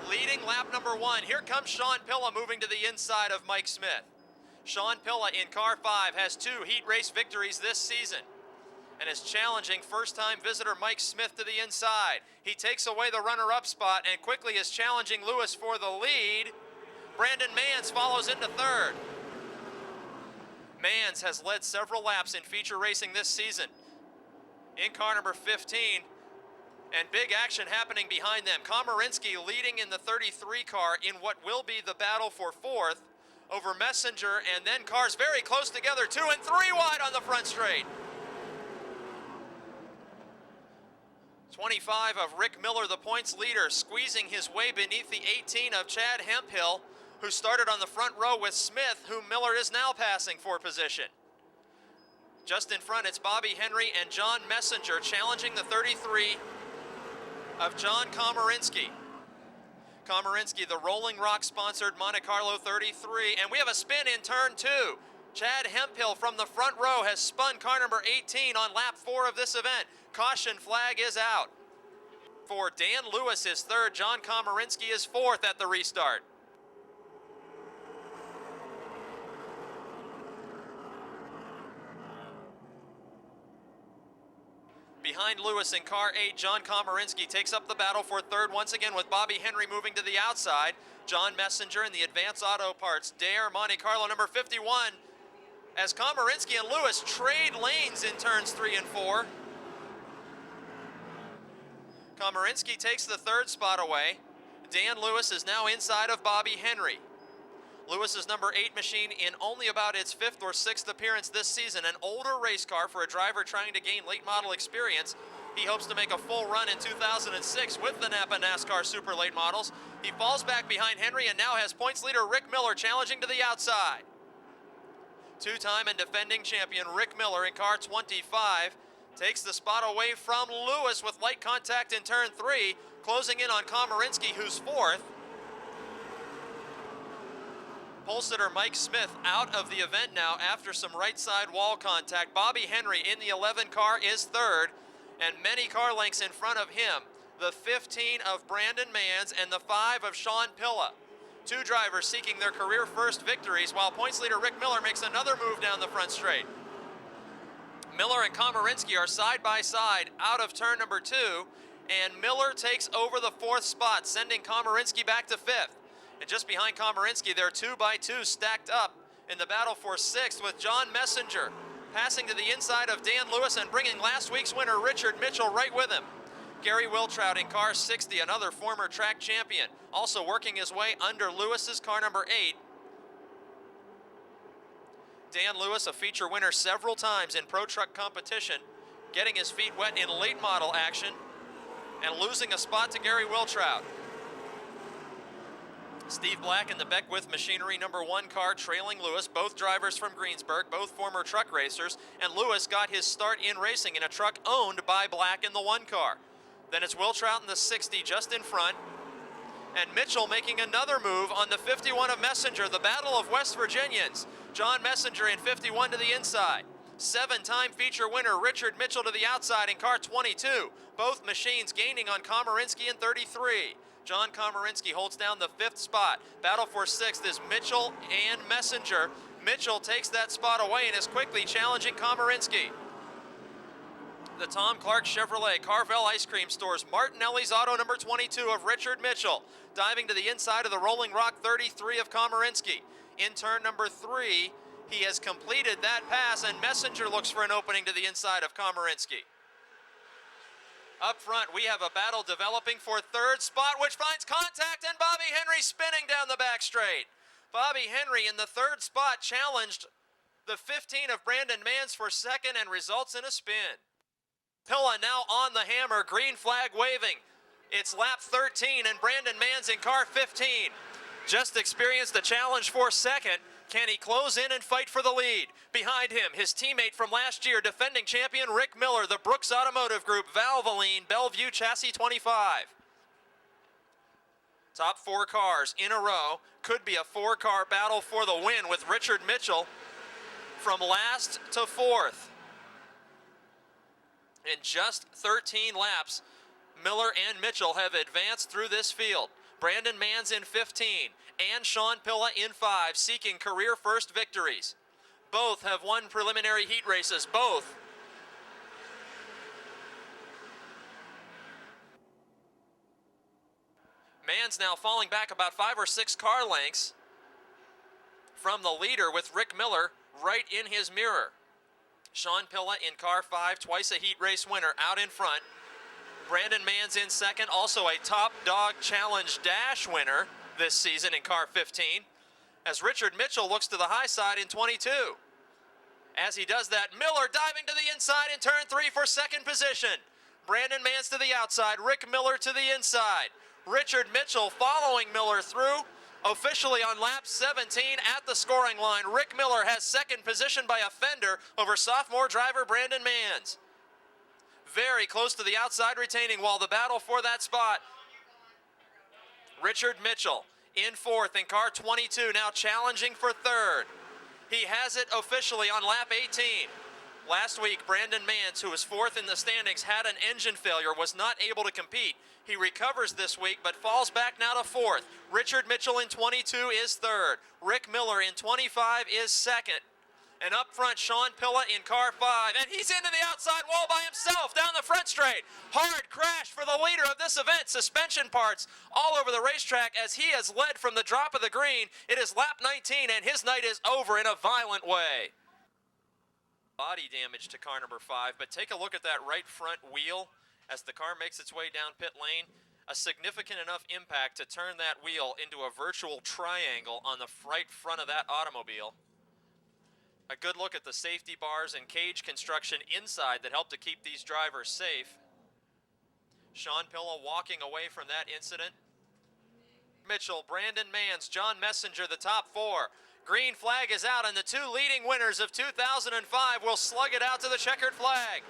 Leading lap number 1. Here comes Sean Pilla moving to the inside of Mike Smith. Sean Pilla in car 5 has 2 heat race victories this season and is challenging first-time visitor Mike Smith to the inside. He takes away the runner-up spot and quickly is challenging Lewis for the lead. Brandon Manns follows into 3rd. Manns has led several laps in feature racing this season in car number 15, and big action happening behind them. Komarinsky leading in the 33 car in what will be the battle for 4th over Messenger, and then cars very close together, 2 and 3 wide on the front straight. 25 of Rick Miller, the points leader, squeezing his way beneath the 18 of Chad Hemphill, who started on the front row with Smith, whom Miller is now passing for position. Just in front, it's Bobby Henry and John Messenger challenging the 33 of John Komarinsky. Komarinsky, the Rolling Rock-sponsored Monte Carlo 33, and we have a spin in turn 2. Chad Hemphill from the front row has spun car number 18 on lap 4 of this event. Caution flag is out. For Dan Lewis is 3rd, John Komarinsky is 4th at the restart. Behind Lewis in car 8, John Komarinsky takes up the battle for third once again with Bobby Henry moving to the outside. John Messenger in the Advance Auto Parts Dare Monte Carlo number 51 as Komarinsky and Lewis trade lanes in turns 3 and 4. Komarinsky takes the third spot away. Dan Lewis is now inside of Bobby Henry. Lewis's number 8 machine in only about its 5th or 6th appearance this season, an older race car for a driver trying to gain late model experience. He hopes to make a full run in 2006 with the Napa NASCAR Super Late Models. He falls back behind Henry and now has points leader Rick Miller challenging to the outside. Two-time and defending champion Rick Miller in car 25 takes the spot away from Lewis with light contact in turn 3, closing in on Komarinsky, who's 4th. Pole sitter Mike Smith out of the event now after some right side wall contact. Bobby Henry in the 11 car is 3rd, and many car lengths in front of him. The 15 of Brandon Manns and the 5 of Sean Pilla. Two drivers seeking their career first victories, while points leader Rick Miller makes another move down the front straight. Miller and Komarinsky are side by side out of turn number 2, and Miller takes over the 4th spot, sending Komarinsky back to 5th. And just behind Komarinsky, they're 2 by 2 stacked up in the battle for 6th with John Messenger passing to the inside of Dan Lewis and bringing last week's winner Richard Mitchell right with him. Gary Wiltrout in car 60, another former track champion, also working his way under Lewis's car number 8. Dan Lewis, a feature winner several times in pro truck competition, getting his feet wet in late model action and losing a spot to Gary Wiltrout. Steve Black in the Beckwith Machinery number 1 car trailing Lewis, both drivers from Greensburg, both former truck racers, and Lewis got his start in racing in a truck owned by Black in the 1 car. Then it's Wiltrout in the 60 just in front, and Mitchell making another move on the 51 of Messenger, the Battle of West Virginians. John Messenger in 51 to the inside. 7-time feature winner Richard Mitchell to the outside in car 22. Both machines gaining on Komarinsky in 33. John Komarinsky holds down the 5th spot. Battle for 6th is Mitchell and Messenger. Mitchell takes that spot away and is quickly challenging Komarinsky. The Tom Clark Chevrolet Carvel Ice Cream Stores Martinelli's auto number 22 of Richard Mitchell, diving to the inside of the Rolling Rock 33 of Komarinsky. In turn number 3, he has completed that pass, and Messenger looks for an opening to the inside of Komarinsky. Up front, we have a battle developing for 3rd spot, which finds contact, and Bobby Henry spinning down the back straight. Bobby Henry in the 3rd spot challenged the 15 of Brandon Manns for 2nd and results in a spin. Pilla now on the hammer, green flag waving. It's lap 13, and Brandon Manns in car 15 just experienced the challenge for 2nd. Can he close in and fight for the lead? Behind him, his teammate from last year, defending champion Rick Miller, the Brooks Automotive Group, Valvoline, Bellevue Chassis 25. Top 4 cars in a row. Could be a 4-car battle for the win with Richard Mitchell from last to 4th. In just 13 laps, Miller and Mitchell have advanced through this field. Brandon Manns in 15 and Sean Pilla in 5, seeking career first victories. Both have won preliminary heat races, both. Manns now falling back about 5 or 6 car lengths from the leader with Rick Miller right in his mirror. Sean Pilla in car 5, twice a heat race winner, out in front. Brandon Manns in 2nd, also a Top Dog Challenge Dash winner this season in car 15, as Richard Mitchell looks to the high side in 22. As he does that, Miller diving to the inside in turn 3 for 2nd position. Brandon Manns to the outside, Rick Miller to the inside. Richard Mitchell following Miller through, officially on lap 17 at the scoring line. Rick Miller has 2nd position by a fender over sophomore driver Brandon Manns. Very close to the outside retaining wall, the battle for that spot. Richard Mitchell in 4th in car 22, now challenging for 3rd. He has it officially on lap 18. Last week, Brandon Manns, who was 4th in the standings, had an engine failure, was not able to compete. He recovers this week, but falls back now to 4th. Richard Mitchell in 22 is 3rd. Rick Miller in 25 is 2nd. And up front, Sean Pilla in car 5, and he's into the outside wall by himself down the front straight. Hard crash for the leader of this event. Suspension parts all over the racetrack as he has led from the drop of the green. It is lap 19, and his night is over in a violent way. Body damage to car number 5, but take a look at that right front wheel as the car makes its way down pit lane. A significant enough impact to turn that wheel into a virtual triangle on the right front of that automobile. A good look at the safety bars and cage construction inside that help to keep these drivers safe. Sean Pilla walking away from that incident. Mitchell, Brandon Mans, John Messenger, the top 4. Green flag is out, and the 2 leading winners of 2005 will slug it out to the checkered flag.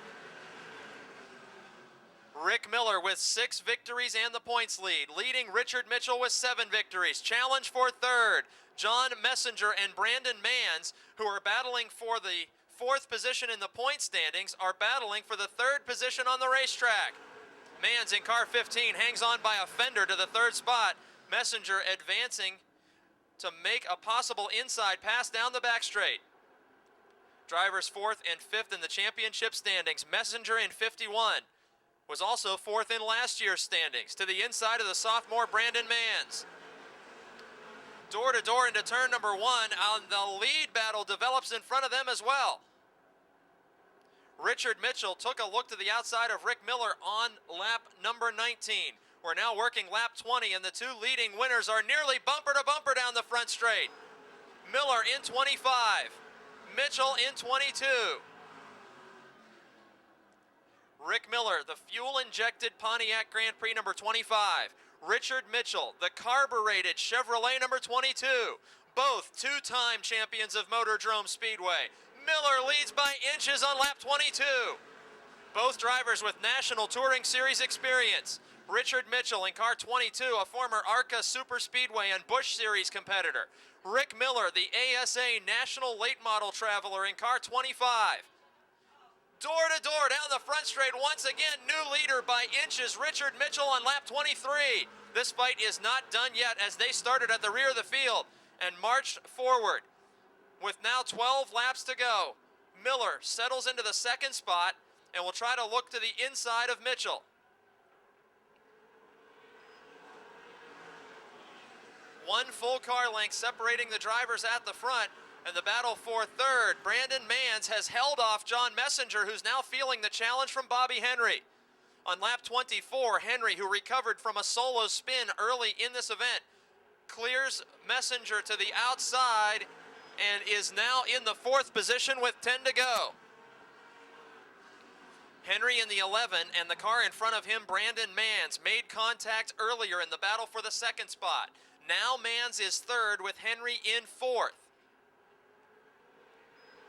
Rick Miller with 6 victories and the points lead, leading Richard Mitchell with 7 victories. Challenge for 3rd, John Messenger and Brandon Mans, who are battling for the 4th position in the point standings, are battling for the 3rd position on the racetrack. Mans in car 15 hangs on by a fender to the 3rd spot. Messenger advancing to make a possible inside pass down the back straight. Drivers 4th and 5th in the championship standings. Messenger in 51 was also 4th in last year's standings, to the inside of the sophomore Brandon Mans. Door to door into turn number 1, and the lead battle develops in front of them as well. Richard Mitchell took a look to the outside of Rick Miller on lap number 19. We're now working lap 20, and the 2 leading winners are nearly bumper to bumper down the front straight. Miller in 25, Mitchell in 22. Rick Miller, the fuel-injected Pontiac Grand Prix number 25. Richard Mitchell, the carbureted Chevrolet number 22. Both 2-time champions of Motordrome Speedway. Miller leads by inches on lap 22. Both drivers with National Touring Series experience. Richard Mitchell in car 22, a former ARCA Super Speedway and Busch Series competitor. Rick Miller, the ASA National Late Model Traveler in car 25. Door to door down the front straight once again, new leader by inches, Richard Mitchell on lap 23. This fight is not done yet as they started at the rear of the field and marched forward. With now 12 laps to go, Miller settles into the 2nd spot and will try to look to the inside of Mitchell. One full car length separating the drivers at the front. And the battle for 3rd, Brandon Mans has held off John Messenger, who's now feeling the challenge from Bobby Henry. On lap 24, Henry, who recovered from a solo spin early in this event, clears Messenger to the outside and is now in the 4th position with 10 to go. Henry in the 11, and the car in front of him, Brandon Mans, made contact earlier in the battle for the 2nd spot. Now Mans is 3rd with Henry in 4th.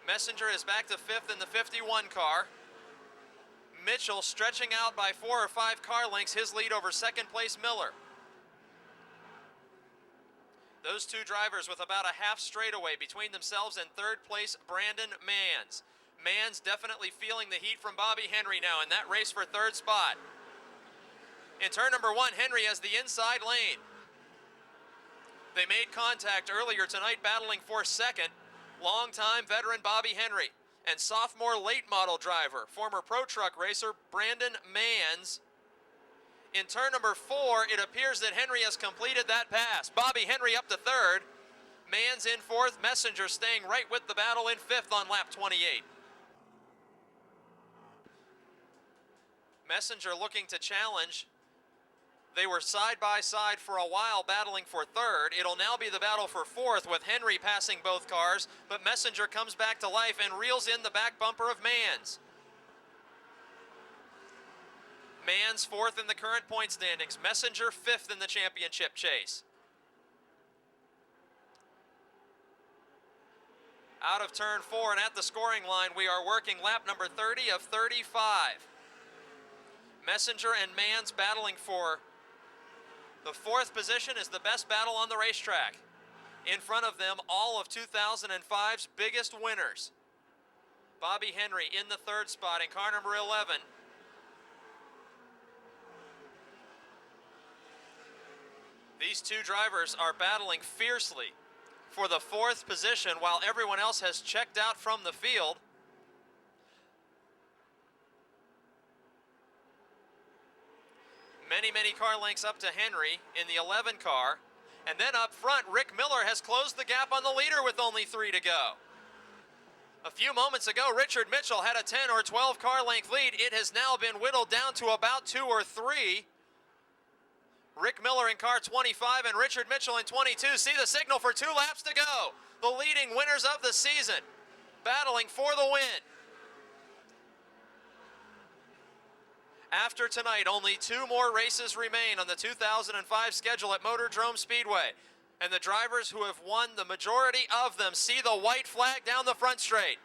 Messenger is back to 5th in the 51 car. Mitchell stretching out by 4 or 5 car lengths, his lead over 2nd place Miller. Those 2 drivers with about a half straightaway between themselves and 3rd place Brandon Mans. Mans definitely feeling the heat from Bobby Henry now in that race for 3rd spot. In turn number 1, Henry has the inside lane. They made contact earlier tonight battling for 2nd. Longtime veteran Bobby Henry and sophomore late model driver, former pro truck racer Brandon Mans. In turn number 4, it appears that Henry has completed that pass. Bobby Henry up to 3rd. Mans in 4th. Messenger staying right with the battle in 5th on lap 28. Messenger looking to challenge. They were side by side for a while battling for 3rd. It'll now be the battle for 4th with Henry passing both cars, but Messenger comes back to life and reels in the back bumper of Mans. Mans 4th in the current point standings. Messenger 5th in the championship chase. Out of turn 4 and at the scoring line, we are working lap number 30 of 35. Messenger and Mans battling for the 4th position is the best battle on the racetrack. In front of them, all of 2005's biggest winners. Bobby Henry in the 3rd spot in car number 11. These 2 drivers are battling fiercely for the 4th position while everyone else has checked out from the field. Many car lengths up to Henry in the 11 car. And then up front, Rick Miller has closed the gap on the leader with only 3 to go. A few moments ago, Richard Mitchell had a 10 or 12 car length lead. It has now been whittled down to about 2 or 3. Rick Miller in car 25 and Richard Mitchell in 22 see the signal for 2 laps to go. The leading winners of the season battling for the win. After tonight, only 2 more races remain on the 2005 schedule at Motordrome Speedway. And the drivers who have won the majority of them see the white flag down the front straight.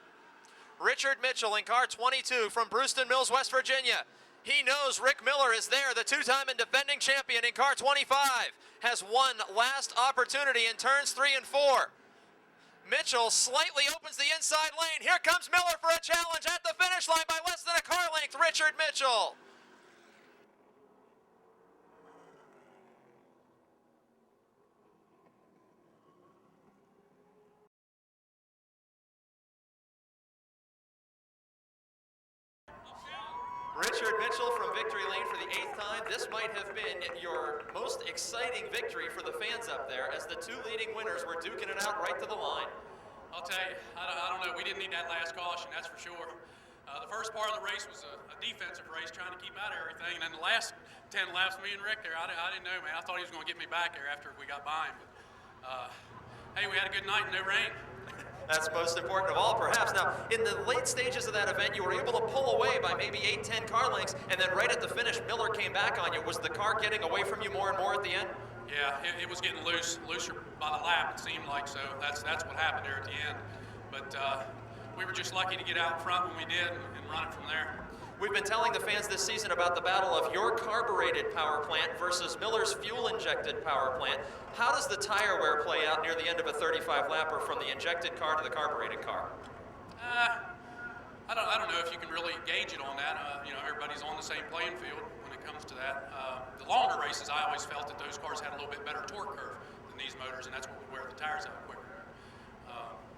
Richard Mitchell in car 22 from Brewston Mills, West Virginia. He knows Rick Miller is there, the 2-time and defending champion in car 25, has one last opportunity in turns 3 and 4. Mitchell slightly opens the inside lane. Here comes Miller for a challenge at the finish line by less than a car length, Richard Mitchell. Richard Mitchell from victory lane for the 8th time. This might have been your most exciting victory for the fans up there as the 2 leading winners were duking it out right to the line. I'll tell you, I don't know. We didn't need that last caution, that's for sure. The first part of the race was a defensive race, trying to keep out of everything. And then the last 10 laps, me and Rick there, I didn't know, man. I thought he was going to get me back there after we got by him. But, hey, we had a good night and no rain. That's most important of all, perhaps. Now, in the late stages of that event, you were able to pull away by maybe 8-10 car lengths, and then right at the finish, Miller came back on you. Was the car getting away from you more and more at the end? Yeah, it was getting looser by the lap, it seemed like, so that's what happened there at the end. But we were just lucky to get out in front when we did and run it from there. We've been telling the fans this season about the battle of your carbureted power plant versus Miller's fuel-injected power plant. How does the tire wear play out near the end of a 35-lapper from the injected car to the carbureted car? I don't know if you can really gauge it on that. You know, everybody's on the same playing field when it comes to that. The longer races, I always felt that those cars had a little bit better torque curve than these motors, and that's what would wear the tires out quicker.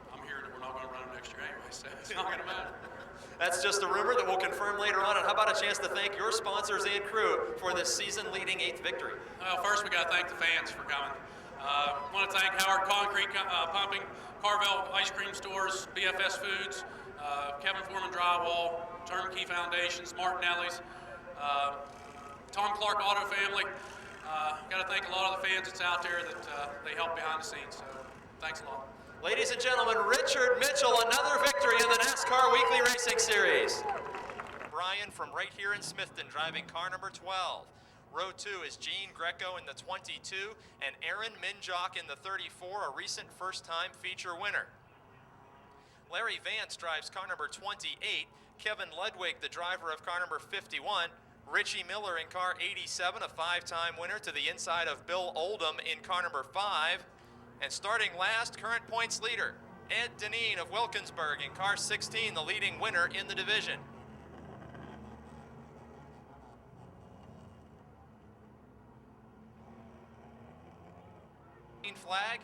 I'm hearing that we're not going to run them next year anyway, so it's not going to matter. That's just a rumor that we'll confirm later on. And how about a chance to thank your sponsors and crew for this season-leading 8th victory? Well, first we got to thank the fans for coming. Want to thank Howard Concrete Pumping, Carvel Ice Cream Stores, BFS Foods, Kevin Foreman Drywall, Turnkey Foundations, Martinelli's, Tom Clark Auto Family. Got to thank a lot of the fans that's out there that they help behind the scenes. So thanks a lot. Ladies and gentlemen, Richard Mitchell, another victory in the NASCAR Weekly Racing Series. Brian from right here in Smithton driving car number 12. Row 2 is Gene Greco in the 22 and Aaron Minjock in the 34, a recent first-time feature winner. Larry Vance drives car number 28. Kevin Ludwig, the driver of car number 51. Richie Miller in car 87, a 5-time winner to the inside of Bill Oldham in car number 5. And starting last, current points leader, Ed Deneen of Wilkinsburg in car 16, the leading winner in the division. Green flag.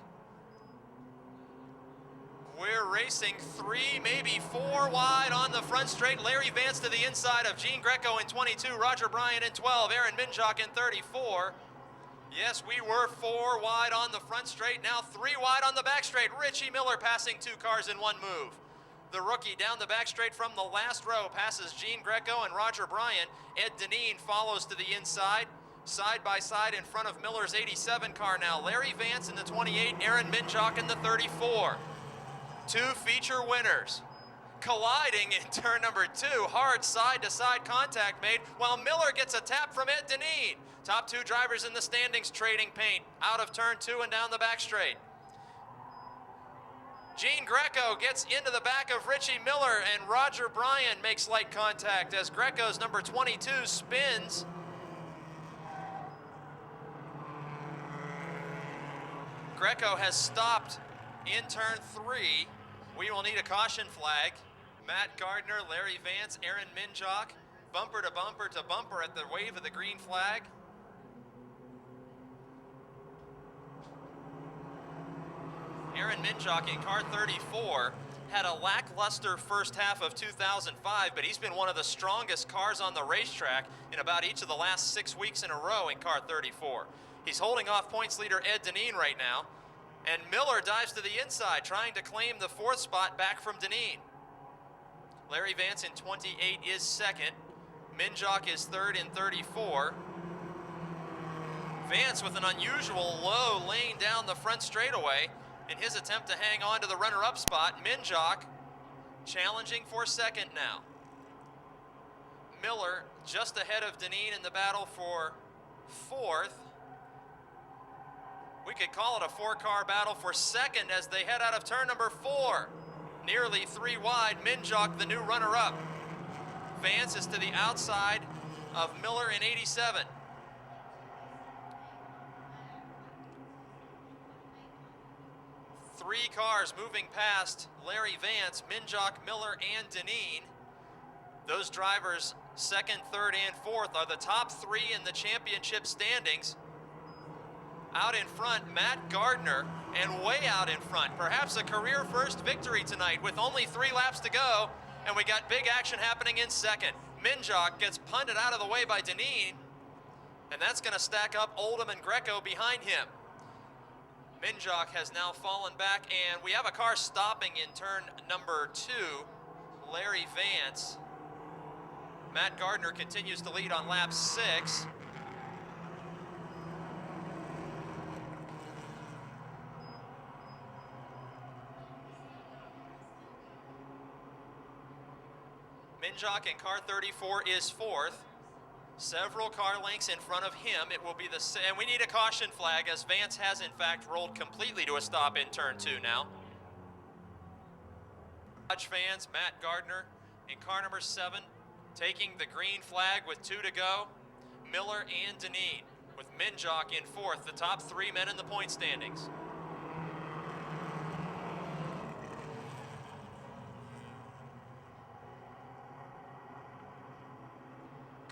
We're racing 3, maybe 4 wide on the front straight. Larry Vance to the inside of Gene Greco in 22, Roger Bryant in 12, Aaron Minjock in 34. Yes, we were 4 wide on the front straight, now 3 wide on the back straight. Richie Miller passing 2 cars in 1 move. The rookie down the back straight from the last row passes Gene Greco and Roger Bryant. Ed Deneen follows to the inside, side by side in front of Miller's 87 car now. Larry Vance in the 28, Aaron Minjock in the 34. 2 feature winners colliding in turn number 2. Hard side-to-side contact made while Miller gets a tap from Ed Deneen. Top 2 drivers in the standings trading paint out of turn 2 and down the back straight. Gene Greco gets into the back of Richie Miller and Roger Bryant makes light contact as Greco's number 22 spins. Greco has stopped in turn 3. We will need a caution flag. Matt Gardner, Larry Vance, Aaron Minjock, bumper to bumper at the wave of the green flag. Aaron Minjock in car 34 had a lackluster first half of 2005, but he's been one of the strongest cars on the racetrack in about each of the last 6 weeks in a row in car 34. He's holding off points leader Ed Deneen right now, and Miller dives to the inside, trying to claim the 4th spot back from Deneen. Larry Vance in 28 is second. Minjock is third in 34. Vance with an unusual low lane down the front straightaway in his attempt to hang on to the runner-up spot. Minjock challenging for second now. Miller just ahead of Deneen in the battle for 4th. We could call it a 4-car battle for second as they head out of turn number 4. Nearly 3 wide, Minjock the new runner-up. Vance is to the outside of Miller in 87. Three cars moving past Larry Vance, Minjock, Miller, and Deneen. Those drivers, 2nd, 3rd, and 4th, are the top 3 in the championship standings. Out in front, Matt Gardner, and way out in front, perhaps a career first victory tonight with only 3 laps to go, and we got big action happening in second. Minjock gets punted out of the way by Deneen, and that's going to stack up Oldham and Greco behind him. Minjock has now fallen back, and we have a car stopping in turn number 2, Larry Vance. Matt Gardner continues to lead on lap 6. Minjock in car 34 is 4th. Several car lengths in front of him. It will be the same. And we need a caution flag as Vance has in fact rolled completely to a stop in turn 2 now. Dodge fans, Matt Gardner in car number 7 taking the green flag with 2 to go. Miller and Deneen with Minjock in 4th, the top 3 men in the point standings.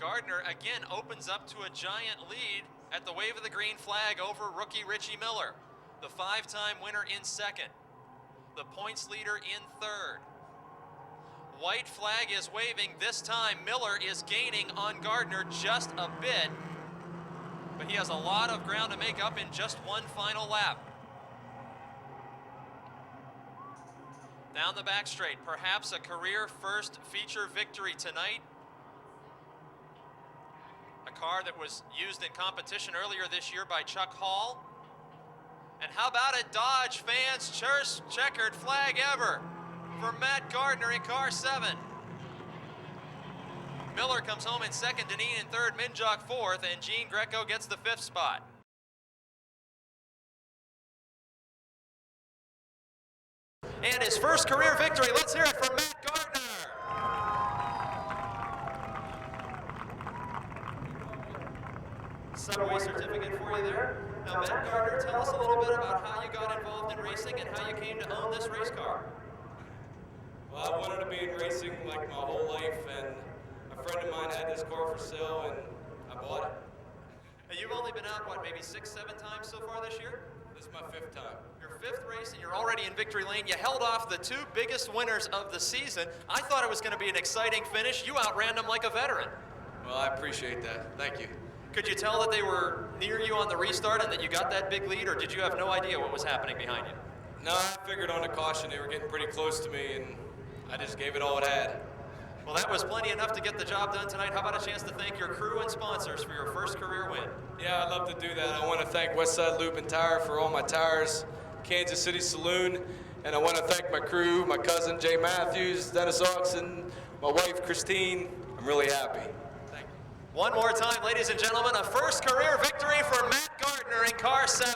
Gardner again opens up to a giant lead at the wave of the green flag over rookie Richie Miller, the 5-time winner in 2nd, the points leader in 3rd. White flag is waving. This time Miller is gaining on Gardner just a bit, but he has a lot of ground to make up in just one final lap. Down the back straight, perhaps a career first feature victory tonight. A car that was used in competition earlier this year by Chuck Hall. And how about it, Dodge fans, first checkered flag ever for Matt Gardner in car 7. Miller comes home in 2nd, Deneen in 3rd, Minjock 4th, and Gene Greco gets the 5th spot. And his first career victory, let's hear it from Matt Gardner. Subway certificate for you there. Now, Matt Gardner, tell us a little bit about how you got involved in racing and how you came to own this race car. Well, I wanted to be in racing like my whole life, and a friend of mine had this car for sale, and I bought it. And you've only been out, what, maybe 6, 7 times so far this year? This is my 5th time. Your 5th race, and you're already in victory lane. You held off the 2 biggest winners of the season. I thought it was going to be an exciting finish. You outran them like a veteran. Well, I appreciate that. Thank you. Could you tell that they were near you on the restart and that you got that big lead, or did you have no idea what was happening behind you? No, I figured on the caution they were getting pretty close to me, and I just gave it all it had. Well, that was plenty enough to get the job done tonight. How about a chance to thank your crew and sponsors for your first career win? Yeah, I'd love to do that. I want to thank Westside Lube and Tire for all my tires, Kansas City Saloon, and I want to thank my crew, my cousin Jay Matthews, Dennis Oxon, my wife Christine. I'm really happy. Thank you. One more time, ladies and gentlemen, a first career victory for Matt Gardner in car 7.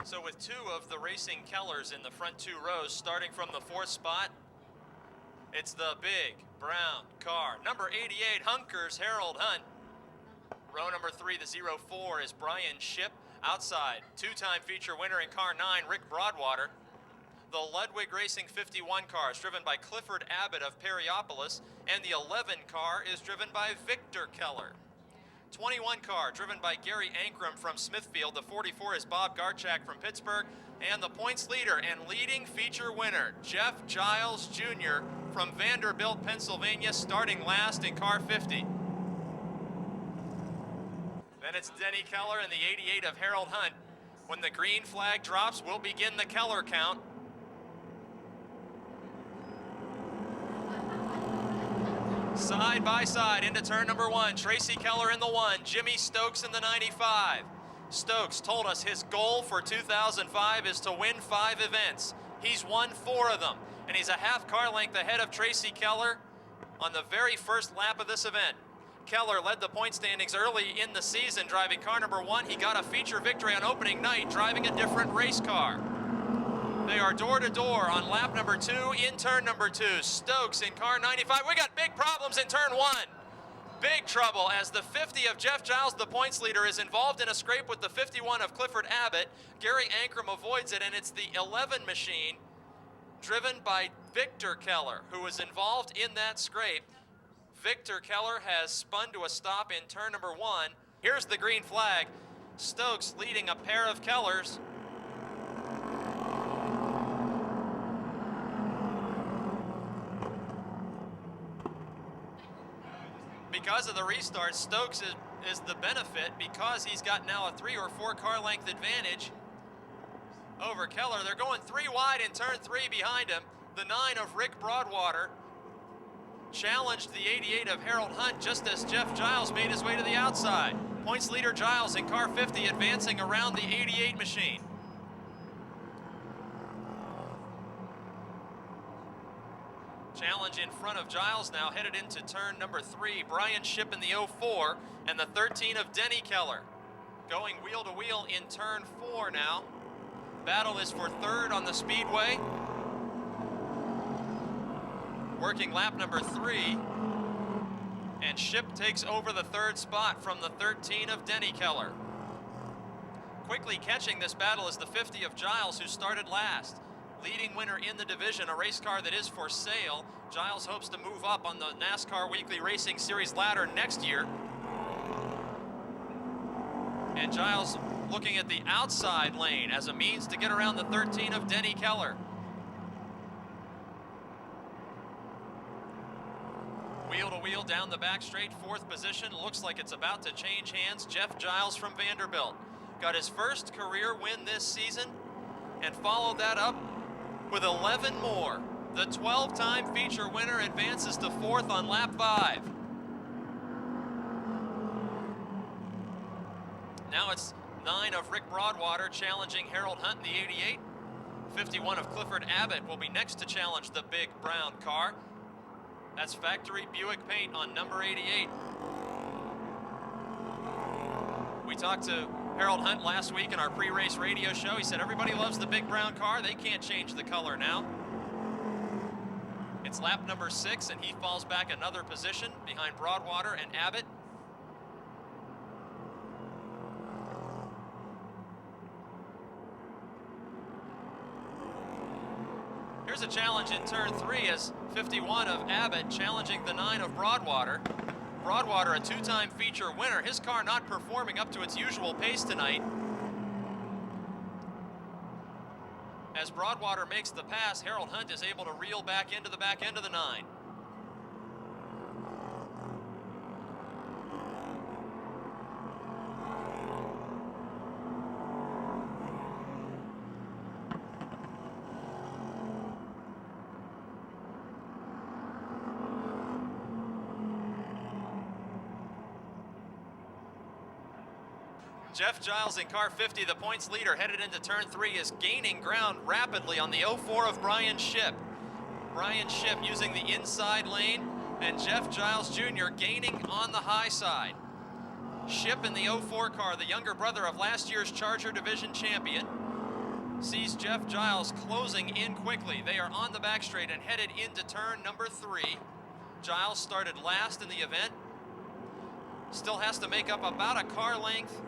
So with 2 of the Racing Kellers in the front 2 rows, starting from the 4th spot, it's the big brown car. Number 88, Hunkers Harold Hunt. Row number 3, the 04, is Brian Shipp. Outside, 2-time feature winner in car 9, Rick Broadwater. The Ludwig Racing 51 car is driven by Clifford Abbott of Perryopolis, and the 11 car is driven by Victor Keller. 21 car driven by Gary Ankrum from Smithfield. The 44 is Bob Garchak from Pittsburgh. And the points leader and leading feature winner, Jeff Giles Jr. from Vanderbilt, Pennsylvania, starting last in car 50. Then it's Denny Keller and the 88 of Harold Hunt. When the green flag drops, we'll begin the Keller count. Side by side into turn number 1. Tracy Keller in the 1, Jimmy Stokes in the 95. Stokes told us his goal for 2005 is to win 5 events. He's won 4 of them, and he's a half car length ahead of Tracy Keller on the very first lap of this event. Keller led the point standings early in the season, driving car number 1. He got a feature victory on opening night, driving a different race car. They are door to door on lap number 2 in turn number 2. Stokes in car 95. We got big problems in turn 1. Big trouble as the 50 of Jeff Giles, the points leader, is involved in a scrape with the 51 of Clifford Abbott. Gary Ankrum avoids it, and it's the 11 machine driven by Victor Keller, who was involved in that scrape. Victor Keller has spun to a stop in turn number 1. Here's the green flag. Stokes leading a pair of Kellers. Because of the restart, Stokes is the benefit because he's got now a 3 or 4 car length advantage over Keller. They're going 3 wide in turn 3 behind him. The 9 of Rick Broadwater challenged the 88 of Harold Hunt just as Jeff Giles made his way to the outside. Points leader Giles in car 50 advancing around the 88 machine. Challenge in front of Giles now headed into turn number 3. Brian Shipp in the 04 and the 13 of Denny Keller. Going wheel to wheel in turn 4 now. Battle is for 3rd on the Speedway. Working lap number 3. And Shipp takes over the 3rd spot from the 13 of Denny Keller. Quickly catching this battle is the 50 of Giles, who started last. Leading winner in the division, a race car that is for sale. Giles hopes to move up on the NASCAR Weekly Racing Series ladder next year. And Giles looking at the outside lane as a means to get around the 13 of Denny Keller. Wheel to wheel down the back straight, 4th position. Looks like it's about to change hands. Jeff Giles from Vanderbilt got his first career win this season and followed that up with 11 more. The 12-time feature winner advances to 4th on lap 5. Now it's 9 of Rick Broadwater challenging Harold Hunt in the 88. 51 of Clifford Abbott will be next to challenge the big brown car. That's factory Buick paint on number 88. We talked to Harold Hunt last week in our pre-race radio show. He said everybody loves the big brown car. They can't change the color now. It's lap number 6, and he falls back another position behind Broadwater and Abbott. Here's a challenge in turn 3 as 51 of Abbott challenging the 9 of Broadwater. Broadwater, a 2-time feature winner. His car not performing up to its usual pace tonight. As Broadwater makes the pass, Harold Hunt is able to reel back into the back end of the 9. Jeff Giles in car 50, the points leader, headed into turn 3, is gaining ground rapidly on the 04 of Brian Shipp. Brian Shipp using the inside lane, and Jeff Giles Jr. gaining on the high side. Shipp in the 04 car, the younger brother of last year's Charger Division champion, sees Jeff Giles closing in quickly. They are on the back straight and headed into turn number 3. Giles started last in the event. Still has to make up about a car length,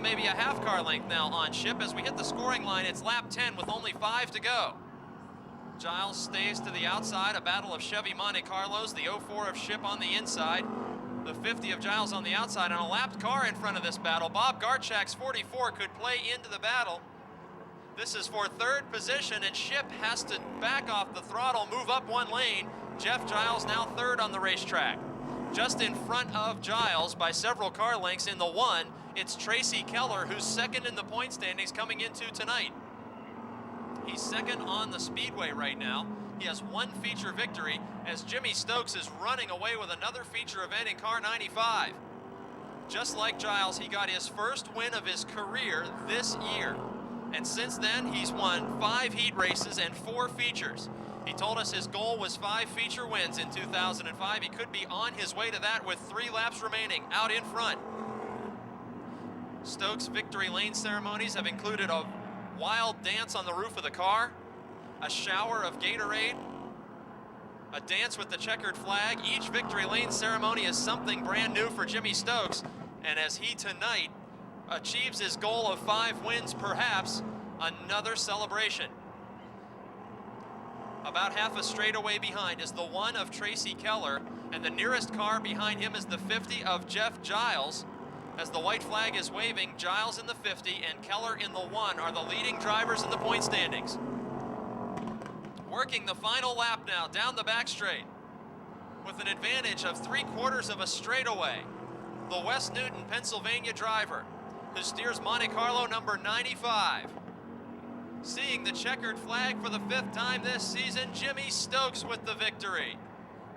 maybe a half car length now on Shipp. As we hit the scoring line, it's lap 10 with only 5 to go. Giles stays to the outside, a battle of Chevy Monte Carlos, the 04 of Shipp on the inside. The 50 of Giles on the outside, and a lapped car in front of this battle. Bob Garchak's 44 could play into the battle. This is for third position, and Ship has to back off the throttle, move up one lane. Jeff Giles now third on the racetrack. Just in front of Giles by several car lengths in the one, it's Tracy Keller, who's second in the point standings coming into tonight. He's second on the speedway right now. He has one feature victory as Jimmy Stokes is running away with another feature event in car 95. Just like Giles, he got his first win of his career this year. And since then, he's won 5 heat races and 4 features. He told us his goal was 5 feature wins in 2005. He could be on his way to that with 3 laps remaining out in front. Stokes' victory lane ceremonies have included a wild dance on the roof of the car, a shower of Gatorade, a dance with the checkered flag. Each victory lane ceremony is something brand new for Jimmy Stokes. And as he tonight achieves his goal of 5 wins, perhaps another celebration. About half a straightaway behind is the 1 of Tracy Keller, and the nearest car behind him is the 50 of Jeff Giles. As the white flag is waving, Giles in the 50 and Keller in the 1 are the leading drivers in the point standings. Working the final lap now down the back straight with an advantage of 3/4 of a straightaway. The West Newton, Pennsylvania driver who steers Monte Carlo number 95. Seeing the checkered flag for the 5th time this season, Jimmy Stokes with the victory.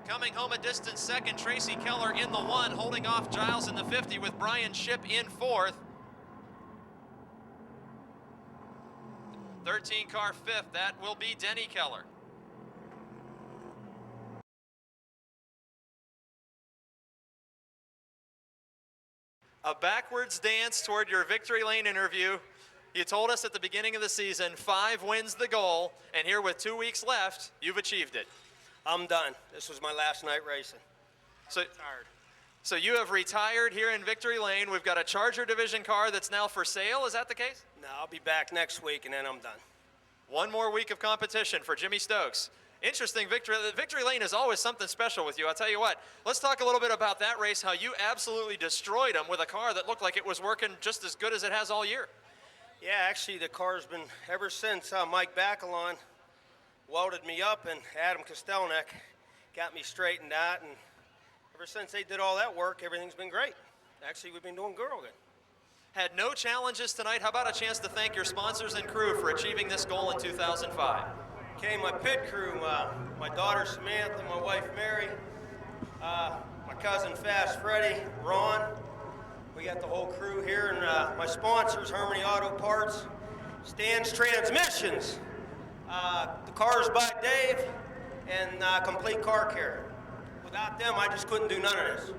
Coming home a distant second, Tracy Keller in the 1, holding off Giles in the 50 with Brian Ship in 4th. 13 car 5th, that will be Denny Keller. A backwards dance toward your victory lane interview. You told us at the beginning of the season, 5 wins the goal, and here with 2 weeks left, you've achieved it. I'm done. This was my last night racing. So you have retired here in Victory Lane. We've got a Charger Division car that's now for sale. Is that the case? No, I'll be back next week, and then I'm done. 1 more week of competition for Jimmy Stokes. Interesting victory. Victory Lane is always something special with you. I'll tell you what. Let's talk a little bit about that race, how you absolutely destroyed him with a car that looked like it was working just as good as it has all year. Yeah, actually, the car's been, ever since Mike Bacalon welded me up and Adam Kostelnik got me straightened out, and ever since they did all that work, everything's been great. Actually, we've been doing real good. Had no challenges tonight. How about a chance to thank your sponsors and crew for achieving this goal in 2005? Okay, my pit crew, my daughter Samantha, my wife Mary, my cousin Fast Freddie, Ron. We got the whole crew here, and my sponsors, Harmony Auto Parts, Stan's Transmissions, the Cars by Dave, and Complete Car Care. Without them, I just couldn't do none of this.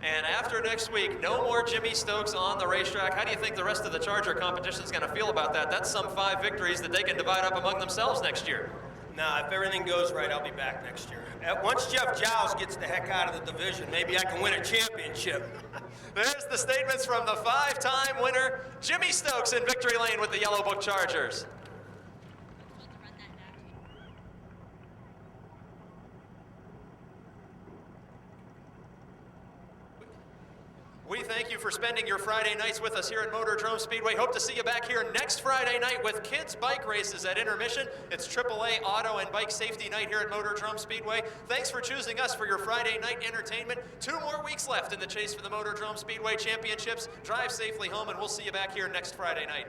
And after next week, no more Jimmy Stokes on the racetrack. How do you think the rest of the Charger competition is going to feel about that? That's some 5 victories that they can divide up among themselves next year. Nah, if everything goes right, I'll be back next year. Once Jeff Giles gets the heck out of the division, maybe I can win a championship. There's the statements from the 5-time winner, Jimmy Stokes in Victory Lane with the Yellow Book Chargers. We thank you for spending your Friday nights with us here at Motordrome Speedway. Hope to see you back here next Friday night with kids' bike races at intermission. It's AAA Auto and Bike Safety Night here at Motordrome Speedway. Thanks for choosing us for your Friday night entertainment. 2 more weeks left in the chase for the Motordrome Speedway Championships. Drive safely home, and we'll see you back here next Friday night.